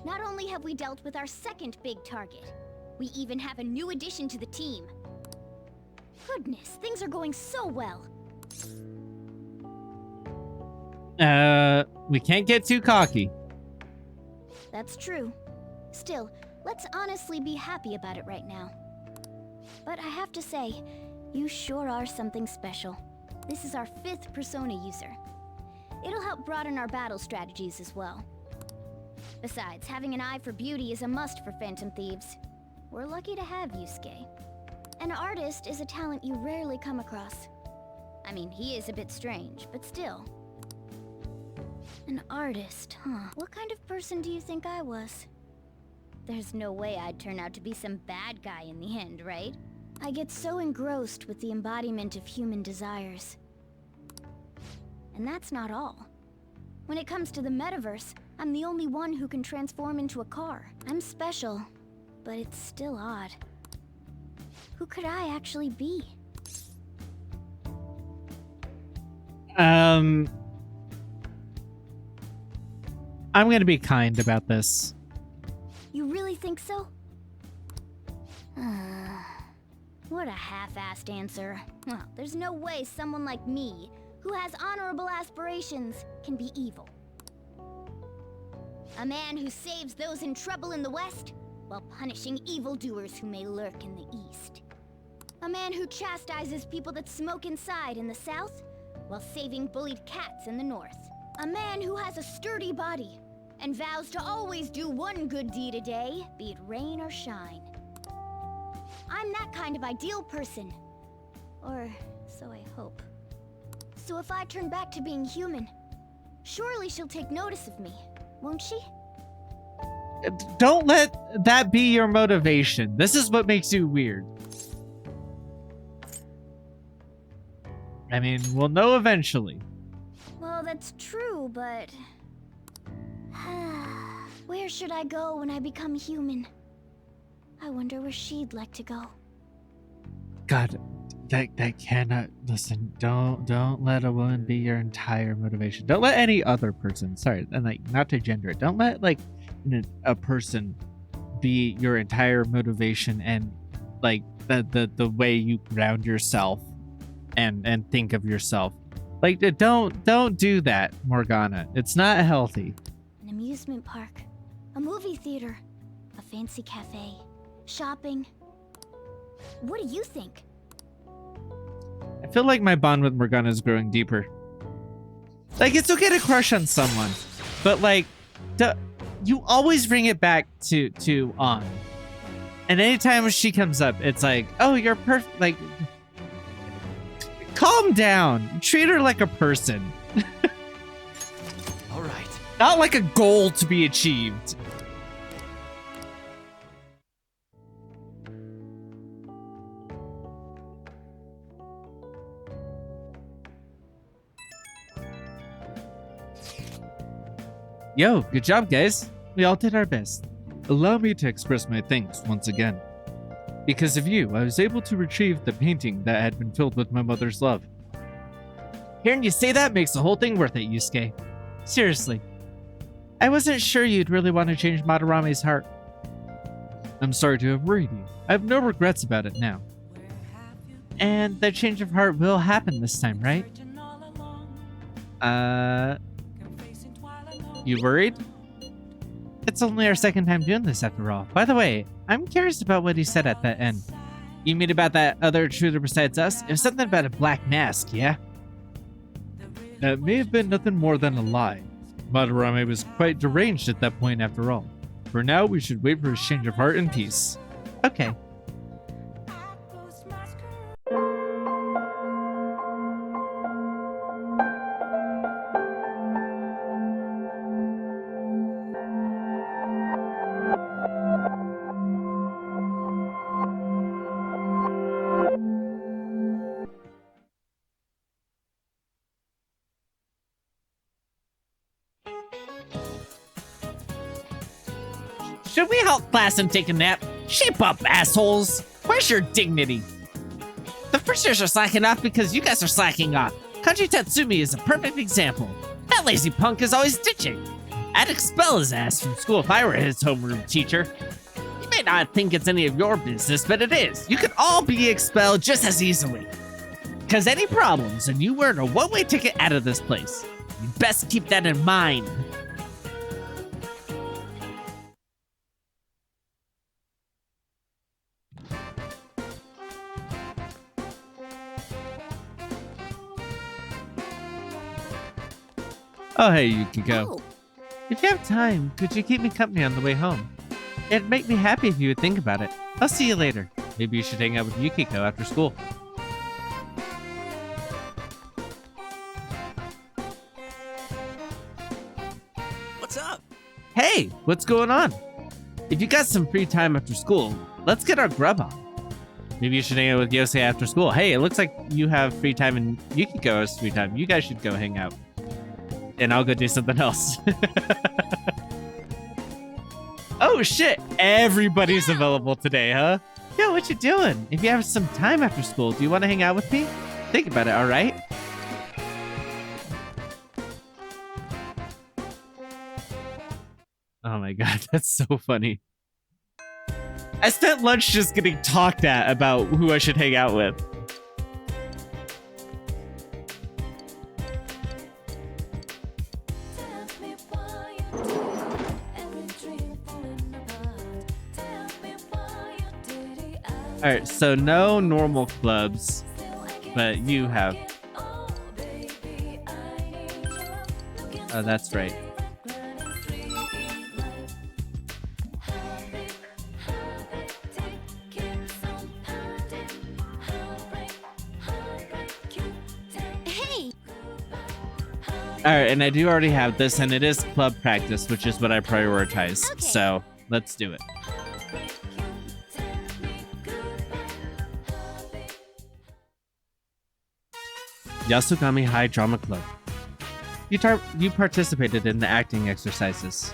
Not only have we dealt with our second big target, we even have a new addition to the team. Goodness, things are going so well. We can't get too cocky. That's true. Still, let's honestly be happy about it right now. But I have to say, you sure are something special. This is our 5th Persona user. It'll help broaden our battle strategies as well. Besides, having an eye for beauty is a must for Phantom Thieves. We're lucky to have Yusuke. An artist is a talent you rarely come across. I mean, he is a bit strange, but still. An artist, huh? What kind of person do you think I was? There's no way I'd turn out to be some bad guy in the end, right? I get so engrossed with the embodiment of human desires. And that's not all. When it comes to the metaverse, I'm the only one who can transform into a car. I'm special, but it's still odd. Who could I actually be? I'm gonna be kind about this. You really think so? What a half-assed answer. Well, there's no way someone like me, who has honorable aspirations, can be evil. A man who saves those in trouble in the West, while punishing evildoers who may lurk in the East. A man who chastises people that smoke inside in the South, while saving bullied cats in the North. A man who has a sturdy body, and vows to always do one good deed a day, be it rain or shine. I'm that kind of ideal person. Or so I hope. So if I turn back to being human, surely she'll take notice of me, won't she? Don't let that be your motivation. This is what makes you weird. I mean, we'll know eventually. Well, that's true, but... where should I go when I become human? I wonder where she'd like to go. God, that cannot... Listen, don't let a woman be your entire motivation. Don't let any other person... Sorry, and like, not to gender it. Don't let, like, a person be your entire motivation and, like, the way you ground yourself and think of yourself. Like, don't do that, Morgana. It's not healthy. An amusement park, a movie theater, a fancy cafe, shopping. What do you think? I feel like my bond with Morgana is growing deeper. Like, it's okay to crush on someone, but like, you always bring it back to Ann. And anytime she comes up, it's like, oh, you're perfect. Like, calm down. Treat her like a person. All right. Not like a goal to be achieved. Yo, good job, guys. We all did our best. Allow me to express my thanks once again. Because of you, I was able to retrieve the painting that had been filled with my mother's love. Hearing you say that makes the whole thing worth it, Yusuke. Seriously. I wasn't sure you'd really want to change Madarame's heart. I'm sorry to have worried you. I have no regrets about it now. And that change of heart will happen this time, right? You worried? It's only our second time doing this after all. By the way, I'm curious about what he said at that end. You mean about that other intruder besides us? It was something about a black mask, yeah? It may have been nothing more than a lie. Madarame was quite deranged at that point after all. For now, we should wait for his change of heart in peace. Okay. should we halt class and take a nap? Shape up, assholes. Where's your dignity? The first years are slacking off because you guys are slacking off. Kanji Tatsumi is a perfect example. That lazy punk is always ditching. I'd expel his ass from school if I were his homeroom teacher. You may not think it's any of your business, but it is. You could all be expelled just as easily. Cause any problems and you earn a one-way ticket out of this place. You best keep that in mind. Oh, hey, Yukiko. Oh. If you have time, could you keep me company on the way home? It'd make me happy if you would think about it. I'll see you later. Maybe you should hang out with Yukiko after school. What's up? Hey, what's going on? If you got some free time after school, let's get our grub on. Maybe you should hang out with Yosei after school. Hey, it looks like you have free time and Yukiko has free time. You guys should go hang out. And I'll go do something else. Oh shit, everybody's available today, huh? Yo, what you doing? If you have some time after school, do you want to hang out with me? Think about it, all right? Oh my god, that's so funny. I spent lunch just getting talked at about who I should hang out with. Alright, so no normal clubs, but you have. Oh, that's right. Hey! Alright, and I do already have this, and it is club practice, which is what I prioritize. Okay. So, let's do it. Yasugami High Drama Club. You participated in the acting exercises.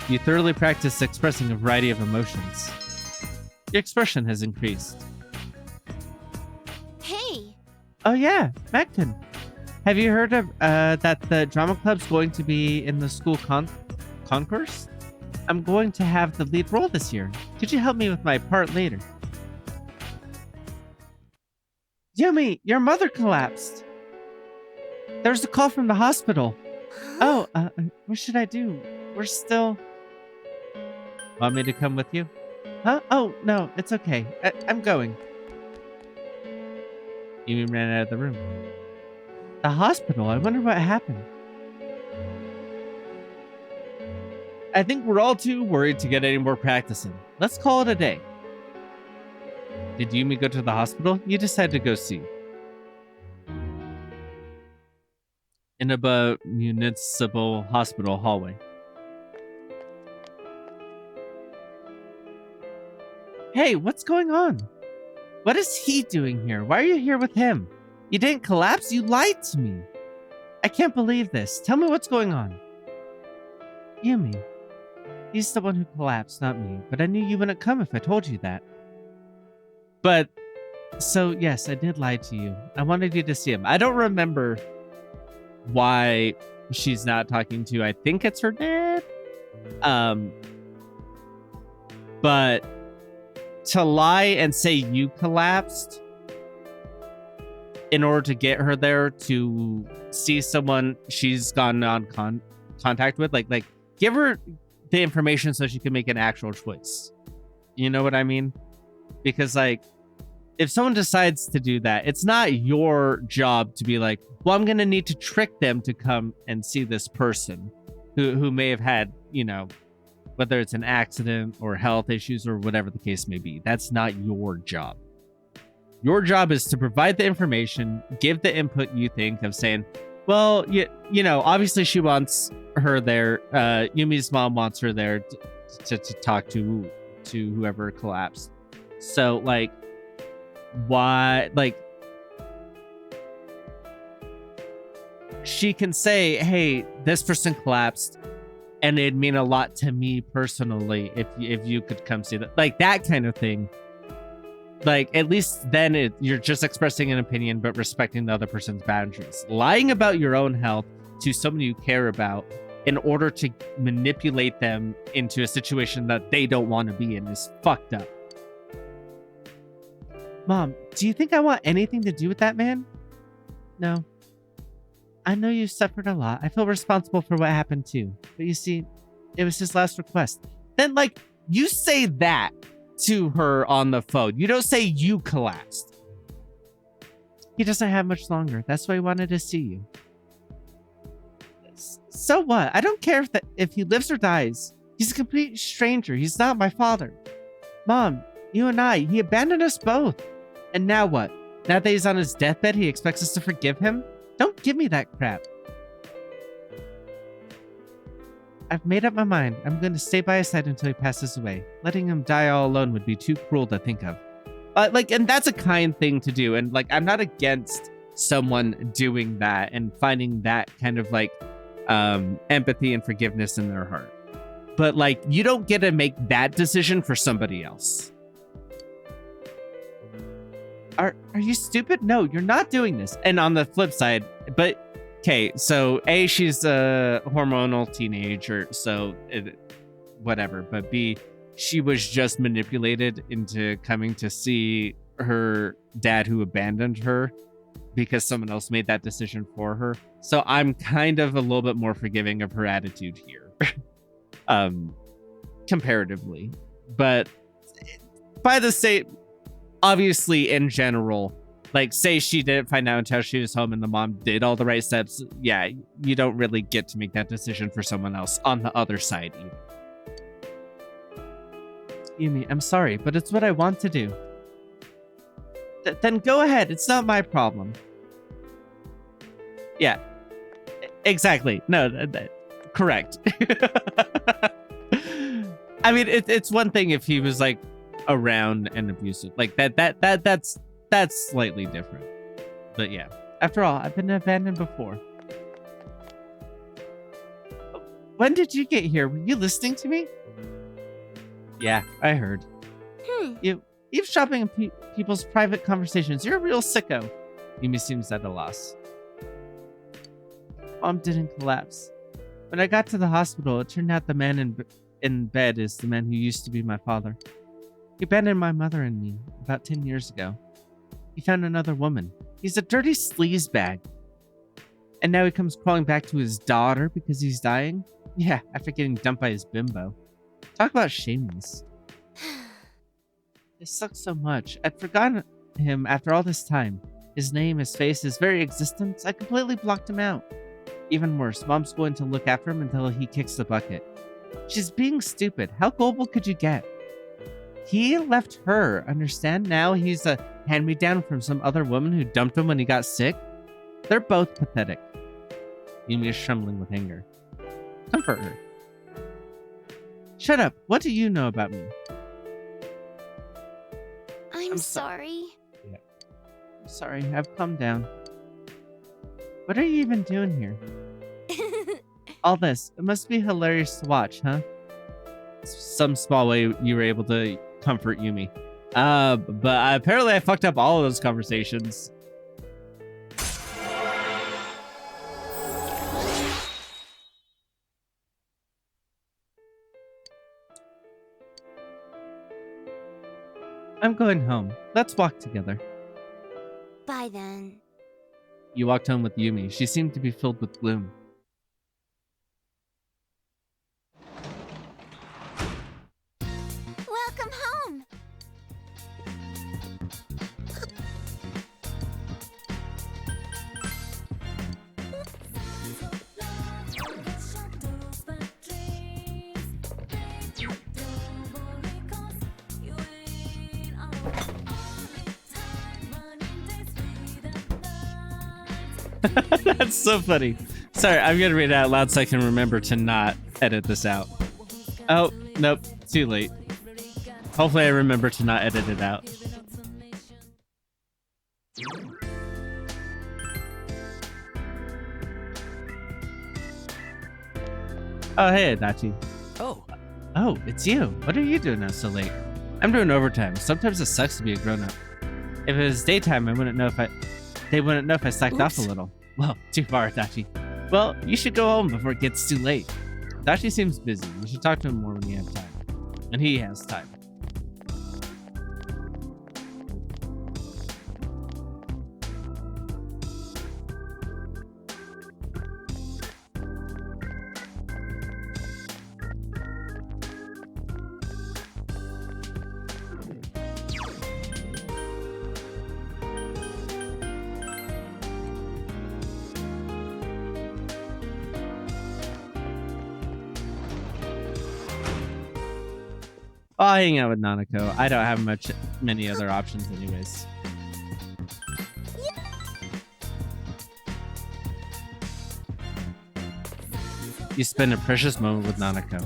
You thoroughly practiced expressing a variety of emotions. Your expression has increased. Hey! Oh yeah, Macton. Have you heard of that the drama club's going to be in the school concourse? I'm going to have the lead role this year. Could you help me with my part later? Yumi, your mother collapsed. There's a call from the hospital. Oh, what should I do? We're still... Want me to come with you? Huh? Oh, no, it's okay. I'm going. Yumi ran out of the room. The hospital? I wonder what happened. I think we're all too worried to get any more practice in. Let's call it a day. Did Yumi go to the hospital? You decided to go see. Inaba Municipal Hospital hallway. Hey, what's going on? What is he doing here? Why are you here with him? You didn't collapse? You lied to me. I can't believe this. Tell me what's going on. Yumi. He's the one who collapsed, not me. But I knew you wouldn't come if I told you that. But, so yes, I did lie to you. I wanted you to see him. I don't remember why she's not talking to, I think it's her dad. But to lie and say you collapsed in order to get her there to see someone she's gotten on contact with, like give her the information so she can make an actual choice. You know what I mean? Because like, if someone decides to do that, it's not your job to be like, well, I'm going to need to trick them to come and see this person who may have had, you know, whether it's an accident or health issues or whatever the case may be. That's not your job. Your job is to provide the information, give the input you think of saying, well, you know, obviously she wants her there. Yumi's mom wants her there to talk to whoever collapsed. So like, why, like, she can say, hey, this person collapsed. and it'd mean a lot to me personally if you could come see that, like that kind of thing. Like at least then you're just expressing an opinion but respecting the other person's boundaries. Lying about your own health to someone you care about in order to manipulate them into a situation that they don't want to be in is fucked up. Mom, do you think I want anything to do with that man? No. I know you suffered a lot. I feel responsible for what happened too. But you see, it was his last request. Then, like, you say that to her on the phone. You don't say you collapsed. He doesn't have much longer. That's why he wanted to see you. So what? I don't care if he lives or dies. He's a complete stranger. He's not my father. Mom, you and I, he abandoned us both. And now what? Now that he's on his deathbed, he expects us to forgive him? Don't give me that crap. I've made up my mind. I'm going to stay by his side until he passes away. Letting him die all alone would be too cruel to think of. And that's a kind thing to do. And like, I'm not against someone doing that and finding that kind of like empathy and forgiveness in their heart. But like, you don't get to make that decision for somebody else. Are you stupid? No, you're not doing this. And on the flip side, but okay, so A, she's a hormonal teenager, so whatever. But B, she was just manipulated into coming to see her dad who abandoned her because someone else made that decision for her. So I'm kind of a little bit more forgiving of her attitude here, comparatively. But by the same, obviously in general, like say she didn't find out until she was home and the mom did all the right steps. Yeah, you don't really get to make that decision for someone else on the other side either. Yumi, I'm sorry, but it's what I want to do. Then go ahead. It's not my problem. Yeah, exactly. No, correct. I mean, it's one thing if he was like around and abusive, like that's slightly different. But yeah, after all, I've been abandoned before. When did you get here? Were you listening to me? Yeah, I heard. You eavesdropping in people's private conversations. You're a real sicko. Yumi seems at a loss. Mom didn't collapse. When I got to the hospital, it turned out the man in bed is the man who used to be my father. He abandoned my mother and me about 10 years ago. He found another woman. He's a dirty sleazebag. And now he comes crawling back to his daughter because he's dying? Yeah, after getting dumped by his bimbo. Talk about shameless. This sucks so much. I'd forgotten him after all this time. His name, his face, his very existence, I completely blocked him out. Even worse, Mom's going to look after him until he kicks the bucket. She's being stupid. How gullible could you get? He left her, understand? Now he's a hand-me-down from some other woman who dumped him when he got sick? They're both pathetic. Yumi is trembling with anger. Comfort her. Shut up. What do you know about me? I'm sorry. Yeah. I'm sorry. I've calmed down. What are you even doing here? All this. It must be hilarious to watch, huh? Some small way you were able to comfort Yumi. But apparently I fucked up all of those conversations. I'm going home. Let's walk together. Bye then. You walked home with Yumi. She seemed to be filled with gloom. Welcome home. That's so funny. Sorry, I'm gonna read it out loud so I can remember to not edit this out. Oh, nope, too late. Hopefully I remember to not edit it out. Oh, hey, Adachi. Oh, Oh, it's you. What are you doing out so late? I'm doing overtime. Sometimes it sucks to be a grown-up. If it was daytime, they wouldn't know if I slacked off a little. Well, too far, Adachi. Well, you should go home before it gets too late. Adachi seems busy. You should talk to him more when you have time. And he has time. I'll hang out with Nanako. I don't have many other options anyways. You spend a precious moment with Nanako.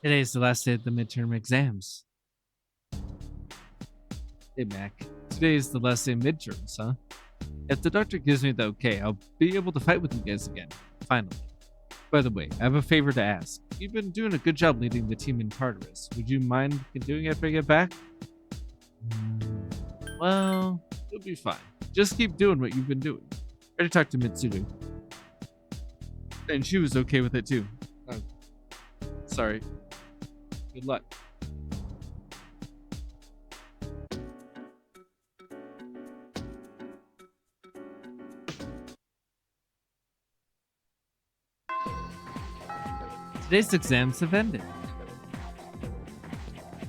Today's the last day of the midterm exams. Hey, Mac. Today is the last day of midterms, huh? If the doctor gives me the okay, I'll be able to fight with you guys again. Finally. By the way, I have a favor to ask. You've been doing a good job leading the team in Tartarus. Would you mind doing it after I get back? Well, you'll be fine. Just keep doing what you've been doing. I already talked to Mitsuru. And she was okay with it too. Oh. Sorry. Good luck. Today's exams have ended.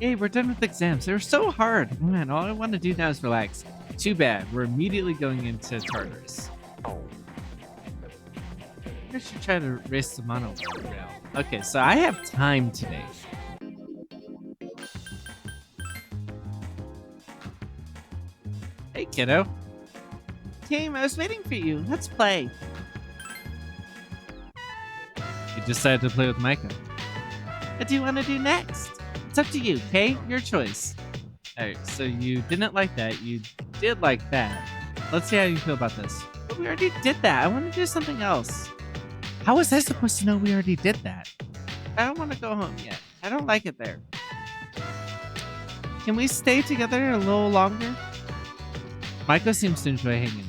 Hey, we're done with exams. They were so hard. Man, all I want to do now is relax. Too bad. We're immediately going into Tartarus. I should try to race the monorail. Okay, so I have time today. Hey, kiddo. Team, I was waiting for you. Let's play. You decided to play with Micah. What do you want to do next? It's up to you, okay? Your choice. Alright, so you didn't like that. You did like that. Let's see how you feel about this. But we already did that. I want to do something else. How was I supposed to know we already did that? I don't want to go home yet. I don't like it there. Can we stay together a little longer? Micah seems to enjoy hanging out.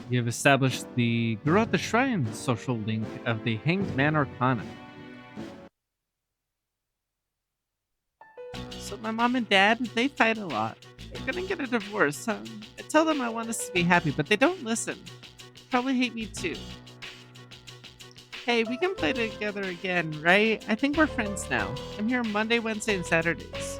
You have established the Girl at the Shrine social link of the Hanged Man Arcana. So my mom and dad, they fight a lot. They're gonna get a divorce. I tell them I want us to be happy, but they don't listen. Probably hate me too. Hey, we can play together again, right? I think we're friends now. I'm here Monday, Wednesday, and Saturdays.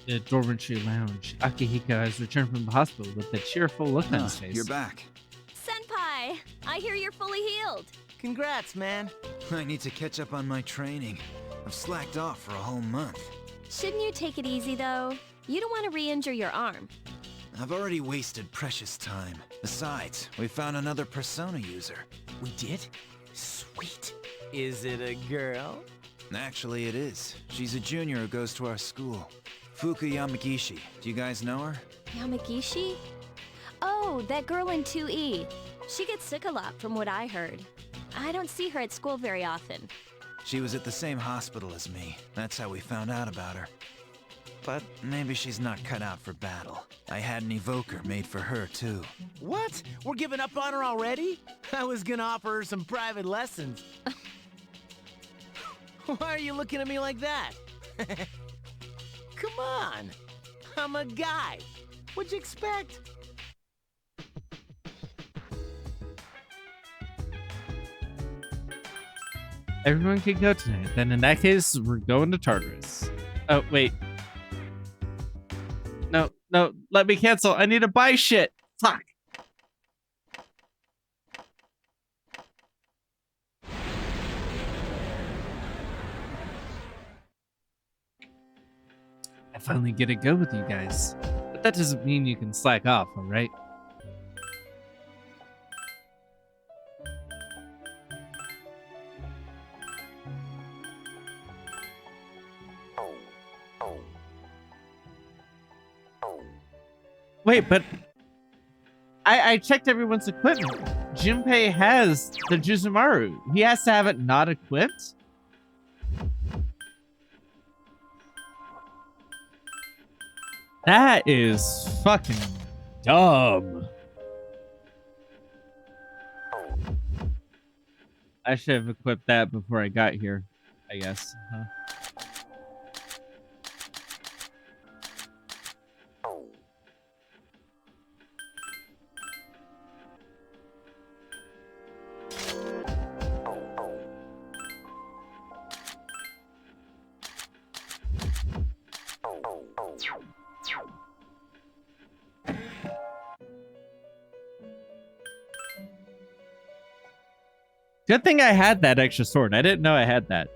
The dormitory lounge. Akihiko has returned from the hospital with a cheerful look on his face. You're back. Senpai, I hear you're fully healed. Congrats, man. I need to catch up on my training. I've slacked off for a whole month. Shouldn't you take it easy, though? You don't want to re-injure your arm. I've already wasted precious time. Besides, we found another Persona user. We did? Sweet. Is it a girl? Actually, it is. She's a junior who goes to our school. Fuku Yamagishi. Do you guys know her? Yamagishi? Oh, that girl in 2E. She gets sick a lot from what I heard. I don't see her at school very often. She was at the same hospital as me. That's how we found out about her. But maybe she's not cut out for battle. I had an evoker made for her, too. What? We're giving up on her already? I was gonna offer her some private lessons. Why are you looking at me like that? Come on. I'm a guy. What'd you expect? Everyone can go tonight. Then in that case, we're going to Tartarus. Oh, wait. No, no, let me cancel. I need to buy shit. Fuck. I finally get to go with you guys. But that doesn't mean you can slack off, alright? Wait, but I checked everyone's equipment. Junpei has the Juzumaru. He has to have it not equipped? That is fucking dumb. I should have equipped that before I got here, I guess. Huh? Good thing I had that extra sword. I didn't know I had that.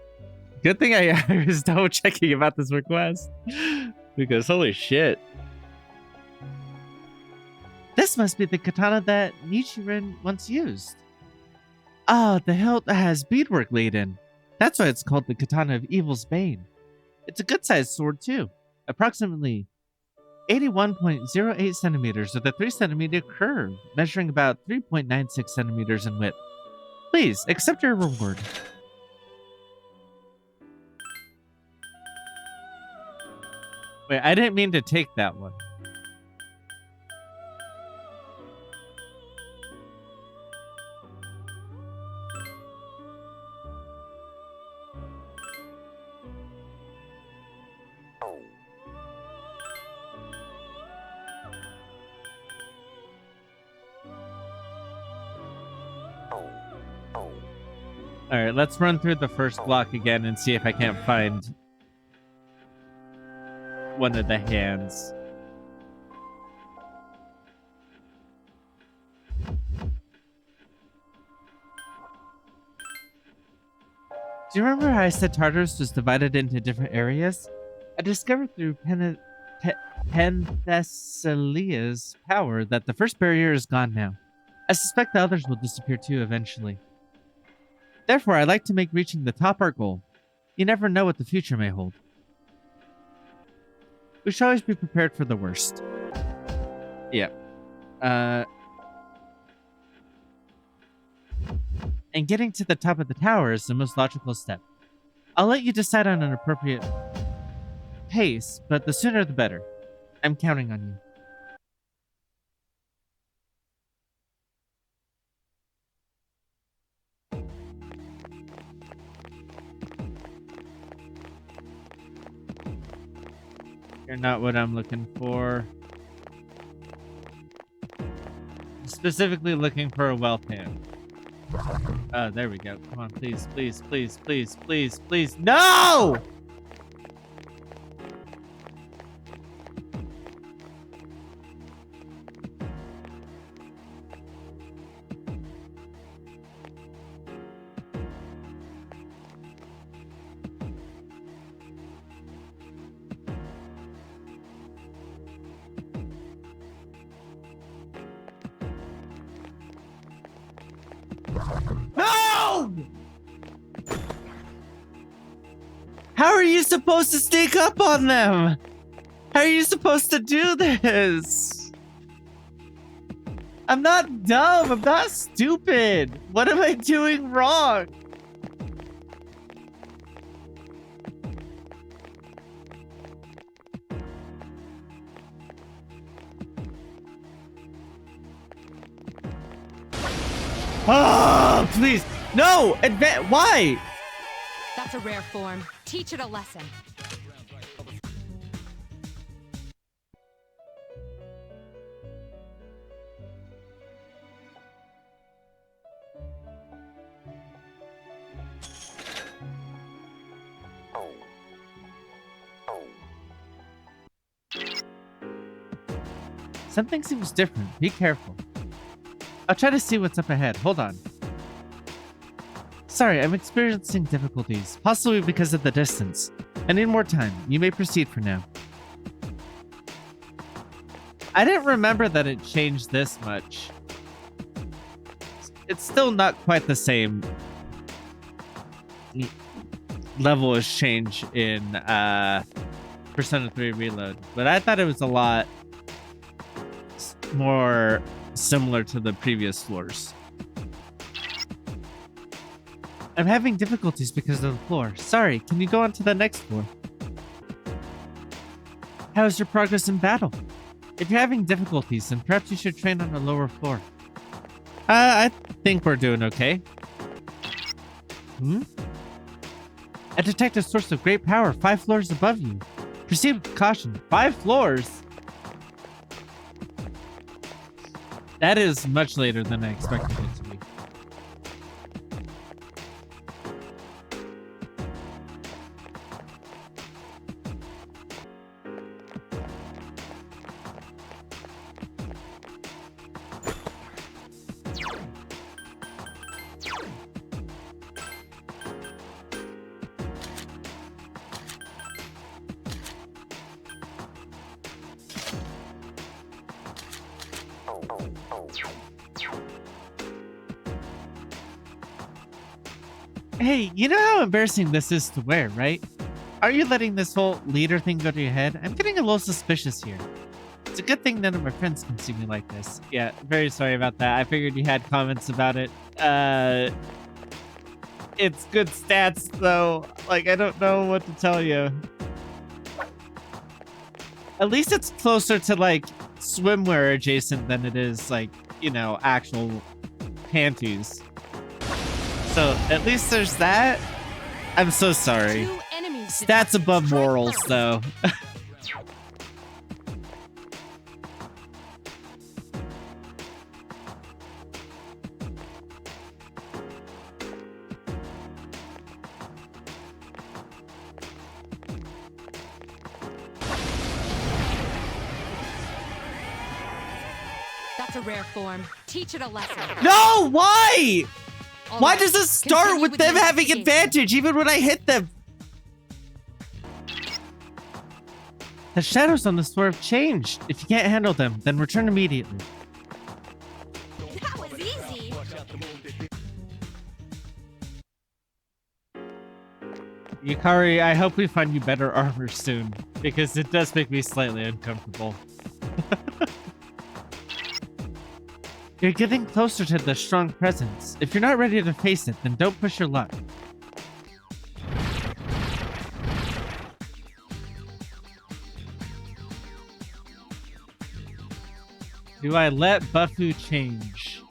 Good thing I was double checking about this request. Because holy shit. This must be the katana that Nichiren once used. Ah, the hilt has beadwork laid in. That's why it's called the Katana of Evil's Bane. It's a good-sized sword too. Approximately 81.08 centimeters with a 3 centimeter curve, measuring about 3.96 centimeters in width. Please, accept your reward. Wait, I didn't mean to take that one. Alright, let's run through the first block again and see if I can't find one of the hands. Do you remember how I said Tartarus was divided into different areas? I discovered through Penthesilia's power that the first barrier is gone now. I suspect the others will disappear too eventually. Therefore, I like to make reaching the top our goal. You never know what the future may hold. We should always be prepared for the worst. Yeah. And getting to the top of the tower is the most logical step. I'll let you decide on an appropriate pace, but the sooner the better. I'm counting on you. You're not what I'm looking for. I'm specifically looking for a wealth hand. Oh, there we go. Come on, please, please, please, please, please, please. No! No! How are you supposed to sneak up on them? How are you supposed to do this? I'm not dumb. I'm not stupid. What am I doing wrong? Oh, please. No! Why? That's a rare form. Teach it a lesson. Something seems different. Be careful. I'll try to see what's up ahead. Hold on. Sorry, I'm experiencing difficulties, possibly because of the distance. I need more time. You may proceed for now. I didn't remember that it changed this much. It's still not quite the same level as change in Persona 3 Reload, but I thought it was a lot more similar to the previous floors. I'm having difficulties because of the floor. Sorry, can you go on to the next floor? How's your progress in battle? If you're having difficulties, then perhaps you should train on a lower floor. I think we're doing okay. I detect a source of great power 5 floors above you. Proceed with caution. 5 floors? That is much later than I expected it to be. Hey, you know how embarrassing this is to wear, right? Are you letting this whole leader thing go to your head? I'm getting a little suspicious here. It's a good thing none of my friends can see me like this. Yeah, very sorry about that. I figured you had comments about it. It's good stats, though. Like, I don't know what to tell you. At least it's closer to, like, swimwear adjacent than it is, like, you know, actual panties. So, at least there's that. I'm so sorry. Stats above morals, though. That's a rare form. Teach it a lesson. No, why? All Why right, does this start continue with with them the having investigation. advantage even when I hit them? The shadows on the floor have changed. If you can't handle them, then return immediately. That was easy. Yukari, I hope we find you better armor soon, because it does make me slightly uncomfortable. You're getting closer to the strong presence. If you're not ready to face it, then don't push your luck. Do I let Bufu change?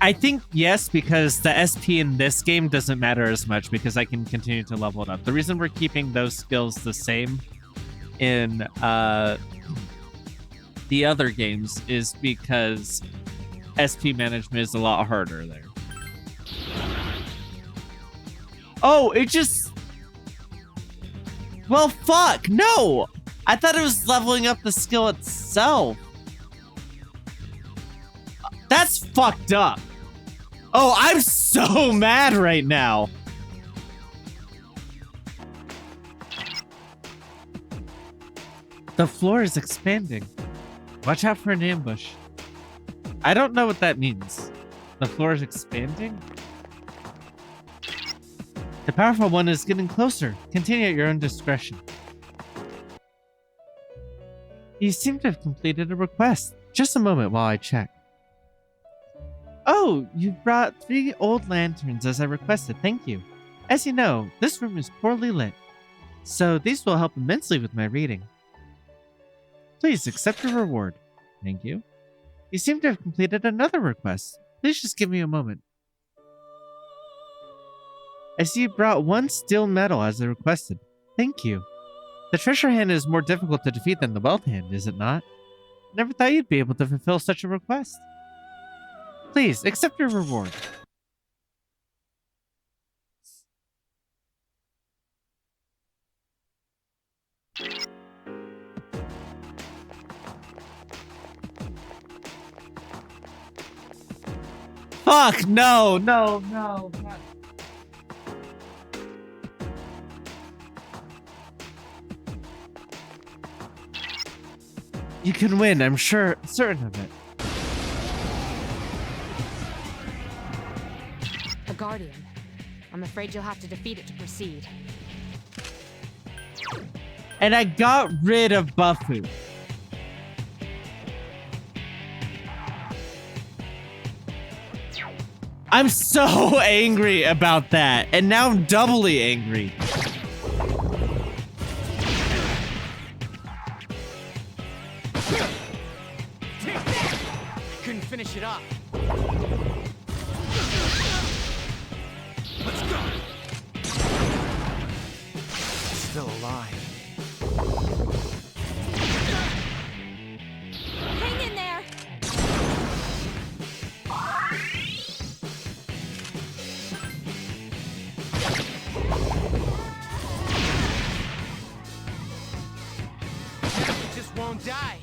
I think yes, because the SP in this game doesn't matter as much because I can continue to level it up. The reason we're keeping those skills the same in the other games is because SP management is a lot harder there. Oh, it just... Well, fuck, no! I thought it was leveling up the skill itself. That's fucked up. Oh, I'm so mad right now. The floor is expanding. Watch out for an ambush. I don't know what that means. The floor is expanding? The powerful one is getting closer. Continue at your own discretion. You seem to have completed a request. Just a moment while I check. Oh, you brought 3 old lanterns as I requested. Thank you. As you know, this room is poorly lit, so these will help immensely with my reading. Please accept your reward. Thank you. You seem to have completed another request. Please just give me a moment. I see you brought 1 steel medal as I requested. Thank you. The treasure hand is more difficult to defeat than the wealth hand, is it not? Never thought you'd be able to fulfill such a request. Please, accept your reward. Fuck, no, no, no. Not... You can win, I'm certain of it. A Guardian. I'm afraid you'll have to defeat it to proceed. And I got rid of Buffu. I'm so angry about that, and now I'm doubly angry. Couldn't finish it up. Let's go. Still alive. Hang in there. It just won't die.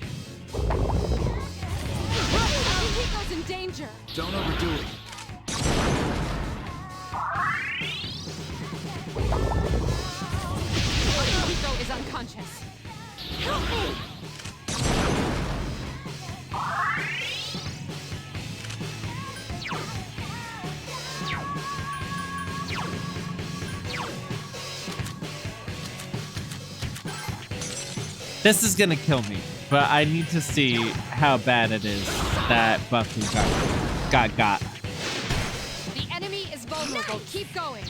Hiko's in danger. Don't overdo it. Hiko is unconscious. Help me! This is gonna kill me, but I need to see how bad it is that Buffy got. The enemy is vulnerable. Keep going.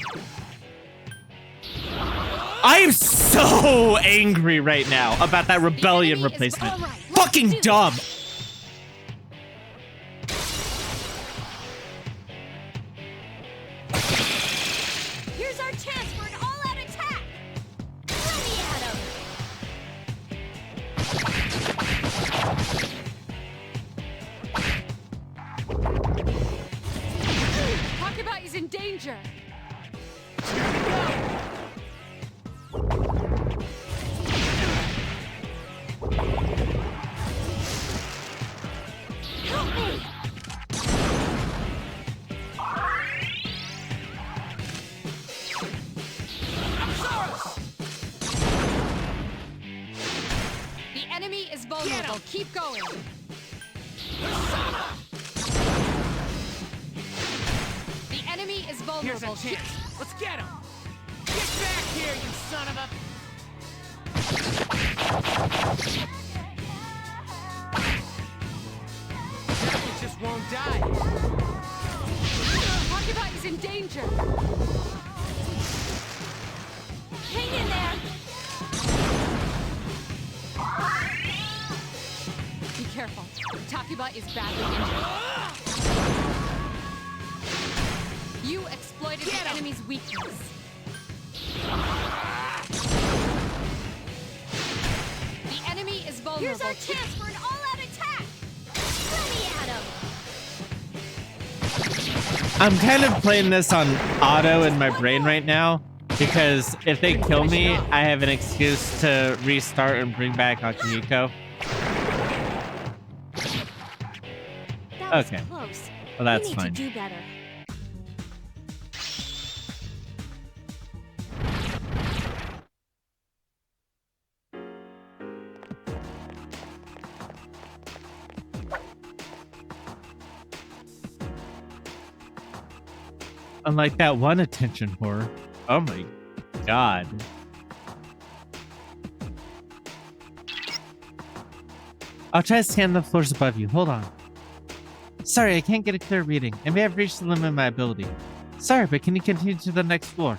I am so angry right now about that rebellion replacement. Fucking dumb. Here's our chance for an all-out attack. Let me at him. Takeba is in danger. Help me! The enemy is vulnerable. Keep going. The enemy is Here's vulnerable. a chance. Let's get him. Get back here, you son of a... It just won't die. Takeba is in danger. Hang in there. Be careful. Takeba is badly injured. You exploited the enemy's weakness. The enemy is vulnerable. Here's our chance for an all-out attack. Let me at him. I'm kind of playing this on auto in my brain right now because if they kill me, I have an excuse to restart and bring back Akihiko. That was Okay. close. Well, that's we need fine. to do better. Unlike that one attention whore. Oh my god. I'll try to scan the floors above you. Hold on. Sorry, I can't get a clear reading. I may have reached the limit of my ability. Sorry, but can you continue to the next floor?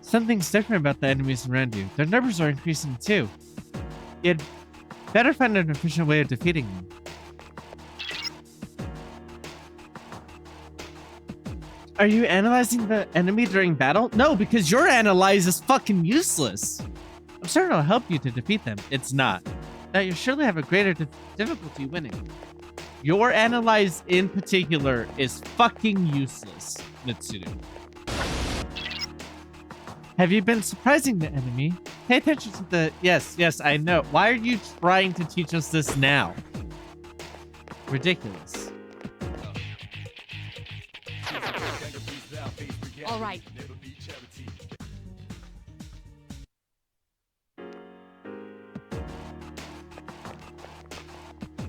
Something's different about the enemies around you. Their numbers are increasing too. You'd better find an efficient way of defeating them. Are you analyzing the enemy during battle? No, because your analyze is fucking useless. I'm certain it'll help you to defeat them. It's not. Now you surely have a greater difficulty winning. Your analyze in particular is fucking useless, Mitsuru. Have you been surprising the enemy? Pay attention to the... Yes, I know. Why are you trying to teach us this now? Ridiculous. All right.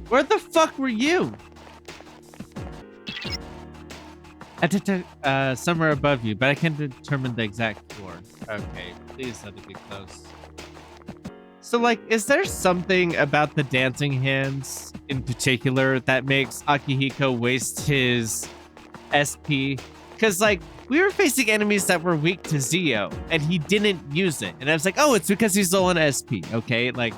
Where the fuck were you? I detect somewhere above you, but I can't determine the exact floor. Okay, please let it be close. So, like, is there something about the dancing hands in particular that makes Akihiko waste his SP? Because, like, we were facing enemies that were weak to Zio, and he didn't use it. And I was like, oh, it's because he's low on SP, okay? Like,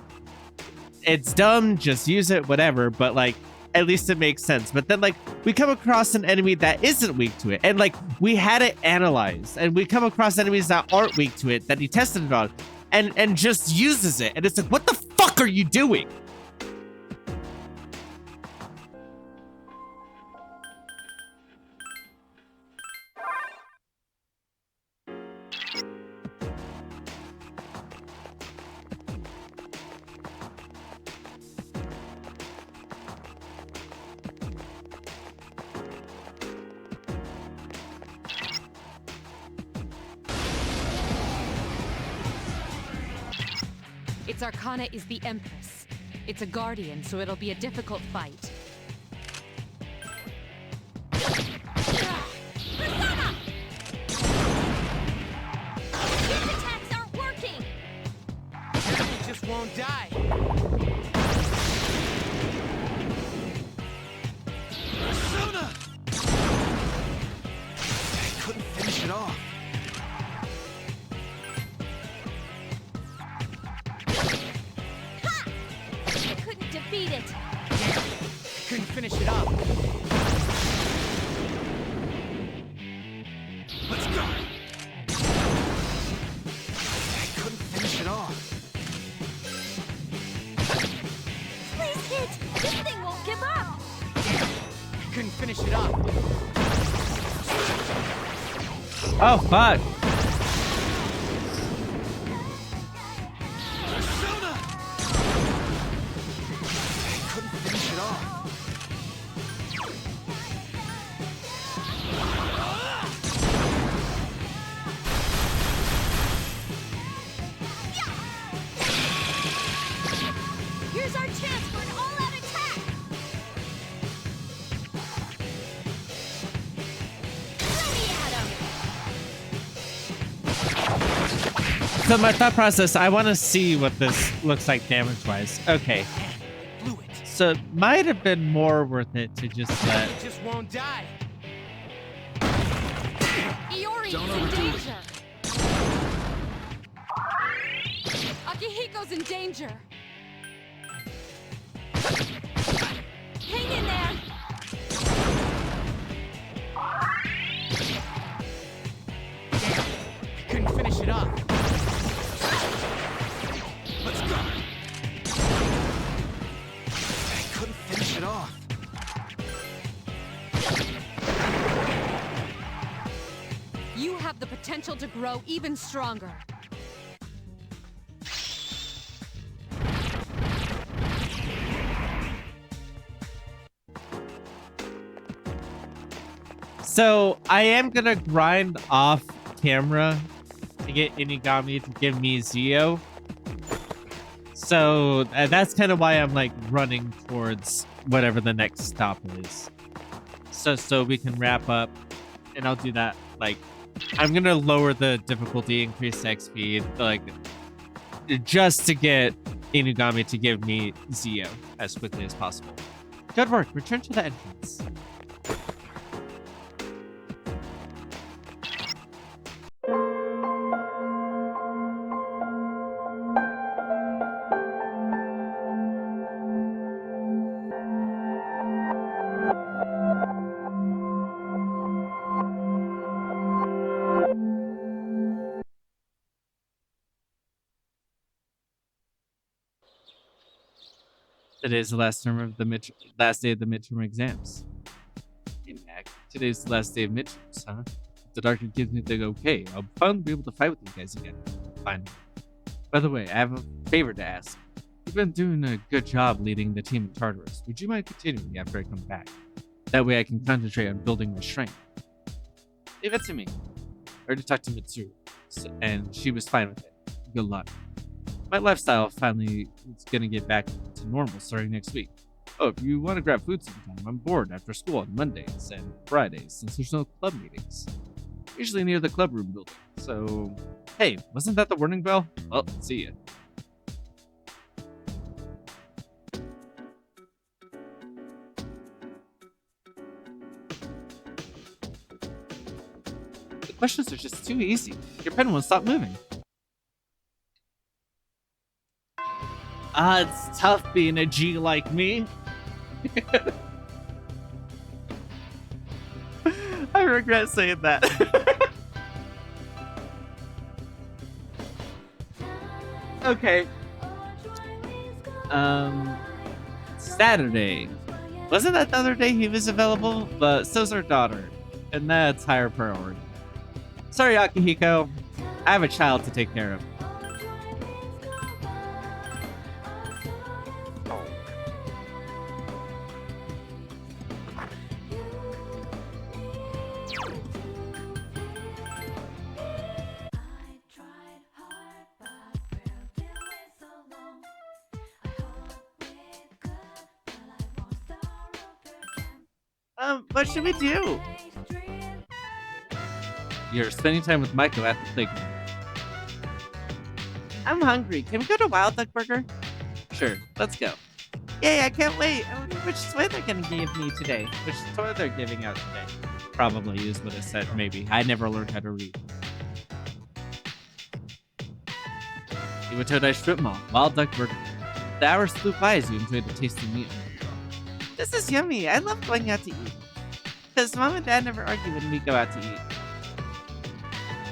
it's dumb, just use it, whatever, but, like, at least it makes sense. But then, like, we come across an enemy that isn't weak to it, and, like, we had it analyzed, and we come across enemies that aren't weak to it, that he tested it on, and just uses it, and it's like, what the fuck are you doing? Its Arcana is the Empress. It's a guardian, so it'll be a difficult fight. Persona! These attacks aren't working! It just won't die. Persona! I couldn't finish it off. Defeat it! Couldn't finish it up. Let's go! I couldn't finish it off. Please hit! This thing won't give up! Couldn't finish it up. Oh, fuck. Here's our chance for an all-out attack! Throw me at him! So my thought process, I want to see what this looks like damage-wise. Okay. So it might have been more worth it to just let... It just won't die. Iori's in danger! Akihiko's in danger! Hang in there! Couldn't finish it up. Let's go. I couldn't finish it off. You have the potential to grow even stronger. So I am gonna grind off camera to get Inugami to give me Zio. So that's kind of why I'm like running towards whatever the next stop is. So we can wrap up, and I'll do that. Like, I'm gonna lower the difficulty, increase XP, like just to get Inugami to give me Zio as quickly as possible. Good work. Return to the entrance. Today's the last day of the midterm exams. Hey, Mac. Today's the last day of midterms, huh? If the doctor gives me the okay, I'll finally be able to fight with you guys again. Finally. By the way, I have a favor to ask. You've been doing a good job leading the team in Tartarus. Would you mind continuing after I come back? That way I can concentrate on building my strength. Leave it to me. I already talked to Mitsuru, and she was fine with it. Good luck. My lifestyle finally is going to get back to normal starting next week. Oh, if you want to grab food sometime, I'm bored after school on Mondays and Fridays since there's no club meetings. Usually near the club room building. So, hey, wasn't that the warning bell? Well, see ya. The questions are just too easy. Your pen won't stop moving. It's tough being a G like me. I regret saying that. Okay. Saturday. Wasn't that the other day he was available? But so's our daughter. And that's higher priority. Sorry, Akihiko. I have a child to take care of. What should we do? You're spending time with Maiko at the playground. I'm hungry. Can we go to Wild Duck Burger? Sure, let's go. Yay, I can't wait. I wonder which toy they're gonna give me today. Which toy they're giving out today. Probably is what it said, maybe. I never learned how to read. Iwatodai Strip Mall, Wild Duck Burger. The hours flew by as you enjoyed the tasty meal. This is yummy. I love going out to eat. Because Mom and Dad never argue when we go out to eat.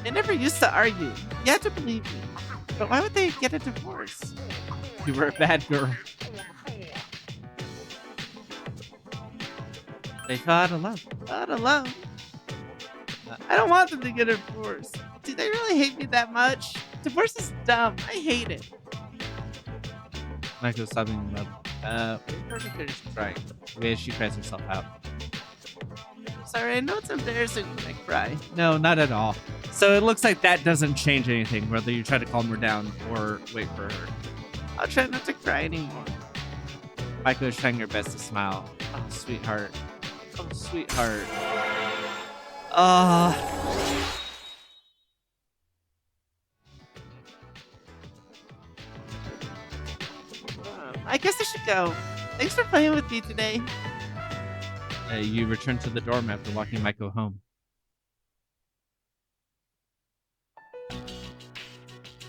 They never used to argue. You have to believe me. But why would they get a divorce? You were a bad girl. They fell out of love. Fell out of love. I don't want them to get a divorce. Do they really hate me that much? Divorce is dumb. I hate it. Michael's sobbing in love. Wait for her to finish crying. Maybe she cries herself out. Sorry, I know it's embarrassing when I cry. No, not at all. So it looks like that doesn't change anything, whether you try to calm her down or wait for her. I'll try not to cry anymore. Michael is trying her best to smile. Oh, sweetheart. Oh, sweetheart. I guess I should go. Thanks for playing with me today. You return to the dorm after walking Maiko home.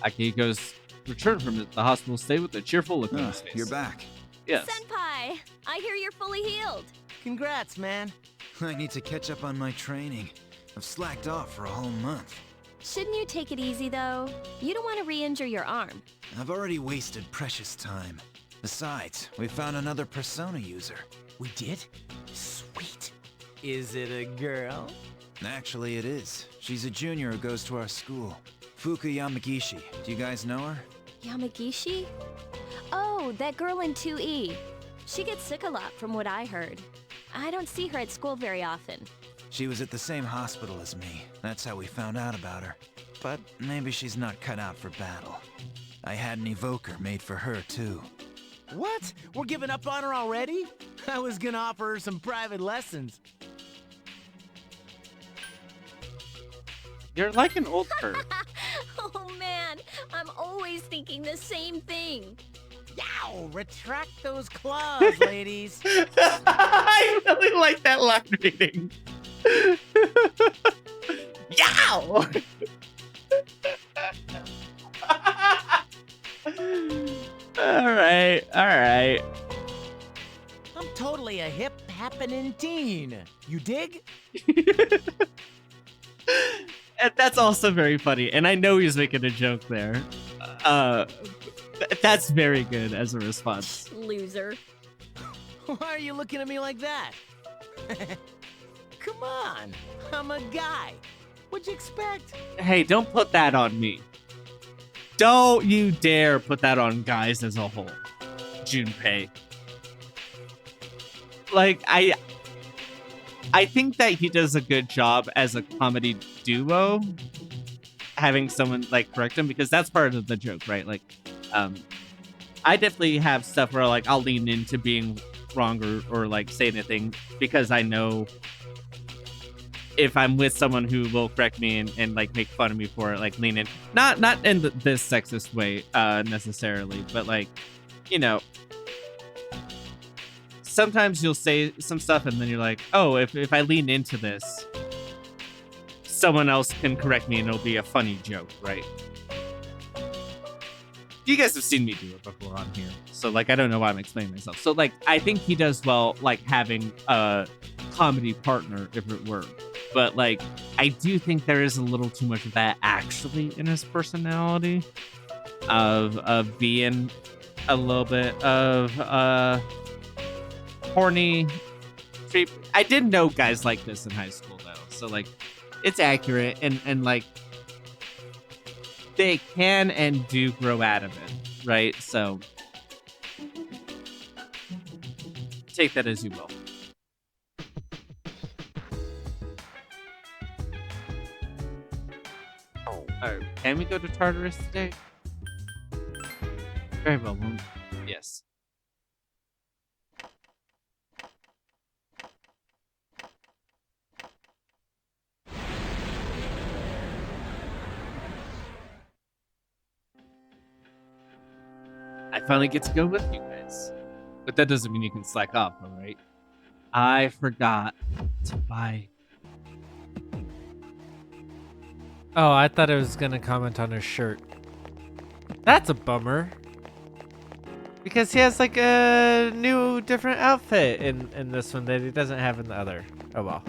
Akihiko's return from the hospital stay with a cheerful look on his face. You're back. Yes. Senpai, I hear you're fully healed. Congrats, man. I need to catch up on my training. I've slacked off for a whole month. Shouldn't you take it easy, though? You don't want to re-injure your arm. I've already wasted precious time. Besides, we found another Persona user. We did? Sweet. Is it a girl? Actually, it is. She's a junior who goes to our school. Fuka Yamagishi. Do you guys know her? Yamagishi? Oh, that girl in 2E. She gets sick a lot from what I heard. I don't see her at school very often. She was at the same hospital as me. That's how we found out about her. But maybe she's not cut out for battle. I had an evoker made for her, too. What? We're giving up on her already? I was gonna offer her some private lessons. You're like an old bird. Oh man, I'm always thinking the same thing. Yow! Retract those claws, ladies. I really like that line reading. Yow! Alright, alright. I'm totally a hip, happening teen. You dig? And that's also very funny. And I know he's making a joke there. That's very good as a response. Loser. Why are you looking at me like that? Come on, I'm a guy. What'd you expect? Hey, don't put that on me. Don't you dare put that on guys as a whole. Junpei. Like, I think that he does a good job as a comedy duo, having someone like correct him, because that's part of the joke, right? Like, I definitely have stuff where like I'll lean into being wrong or like say anything because I know if I'm with someone who will correct me and like make fun of me for it, like lean in, not in this sexist way necessarily, but like, you know, sometimes you'll say some stuff and then you're like, oh, if I lean into this, someone else can correct me and it'll be a funny joke, right? You guys have seen me do it before on here, so like I don't know why I'm explaining myself. So like I think he does well like having a comedy partner, if it were. But like I do think there is a little too much of that actually in his personality of being a little bit of horny. I didn't know guys like this in high school though, so like it's accurate and like they can and do grow out of it, right? So take that as you will. Alright, can we go to Tartarus today? Very well, yes. I finally get to go with you guys. But that doesn't mean you can slack off, alright? I forgot to buy... Oh, I thought it was gonna comment on her shirt. That's a bummer. Because he has like a new, different outfit in this one that he doesn't have in the other. Oh well.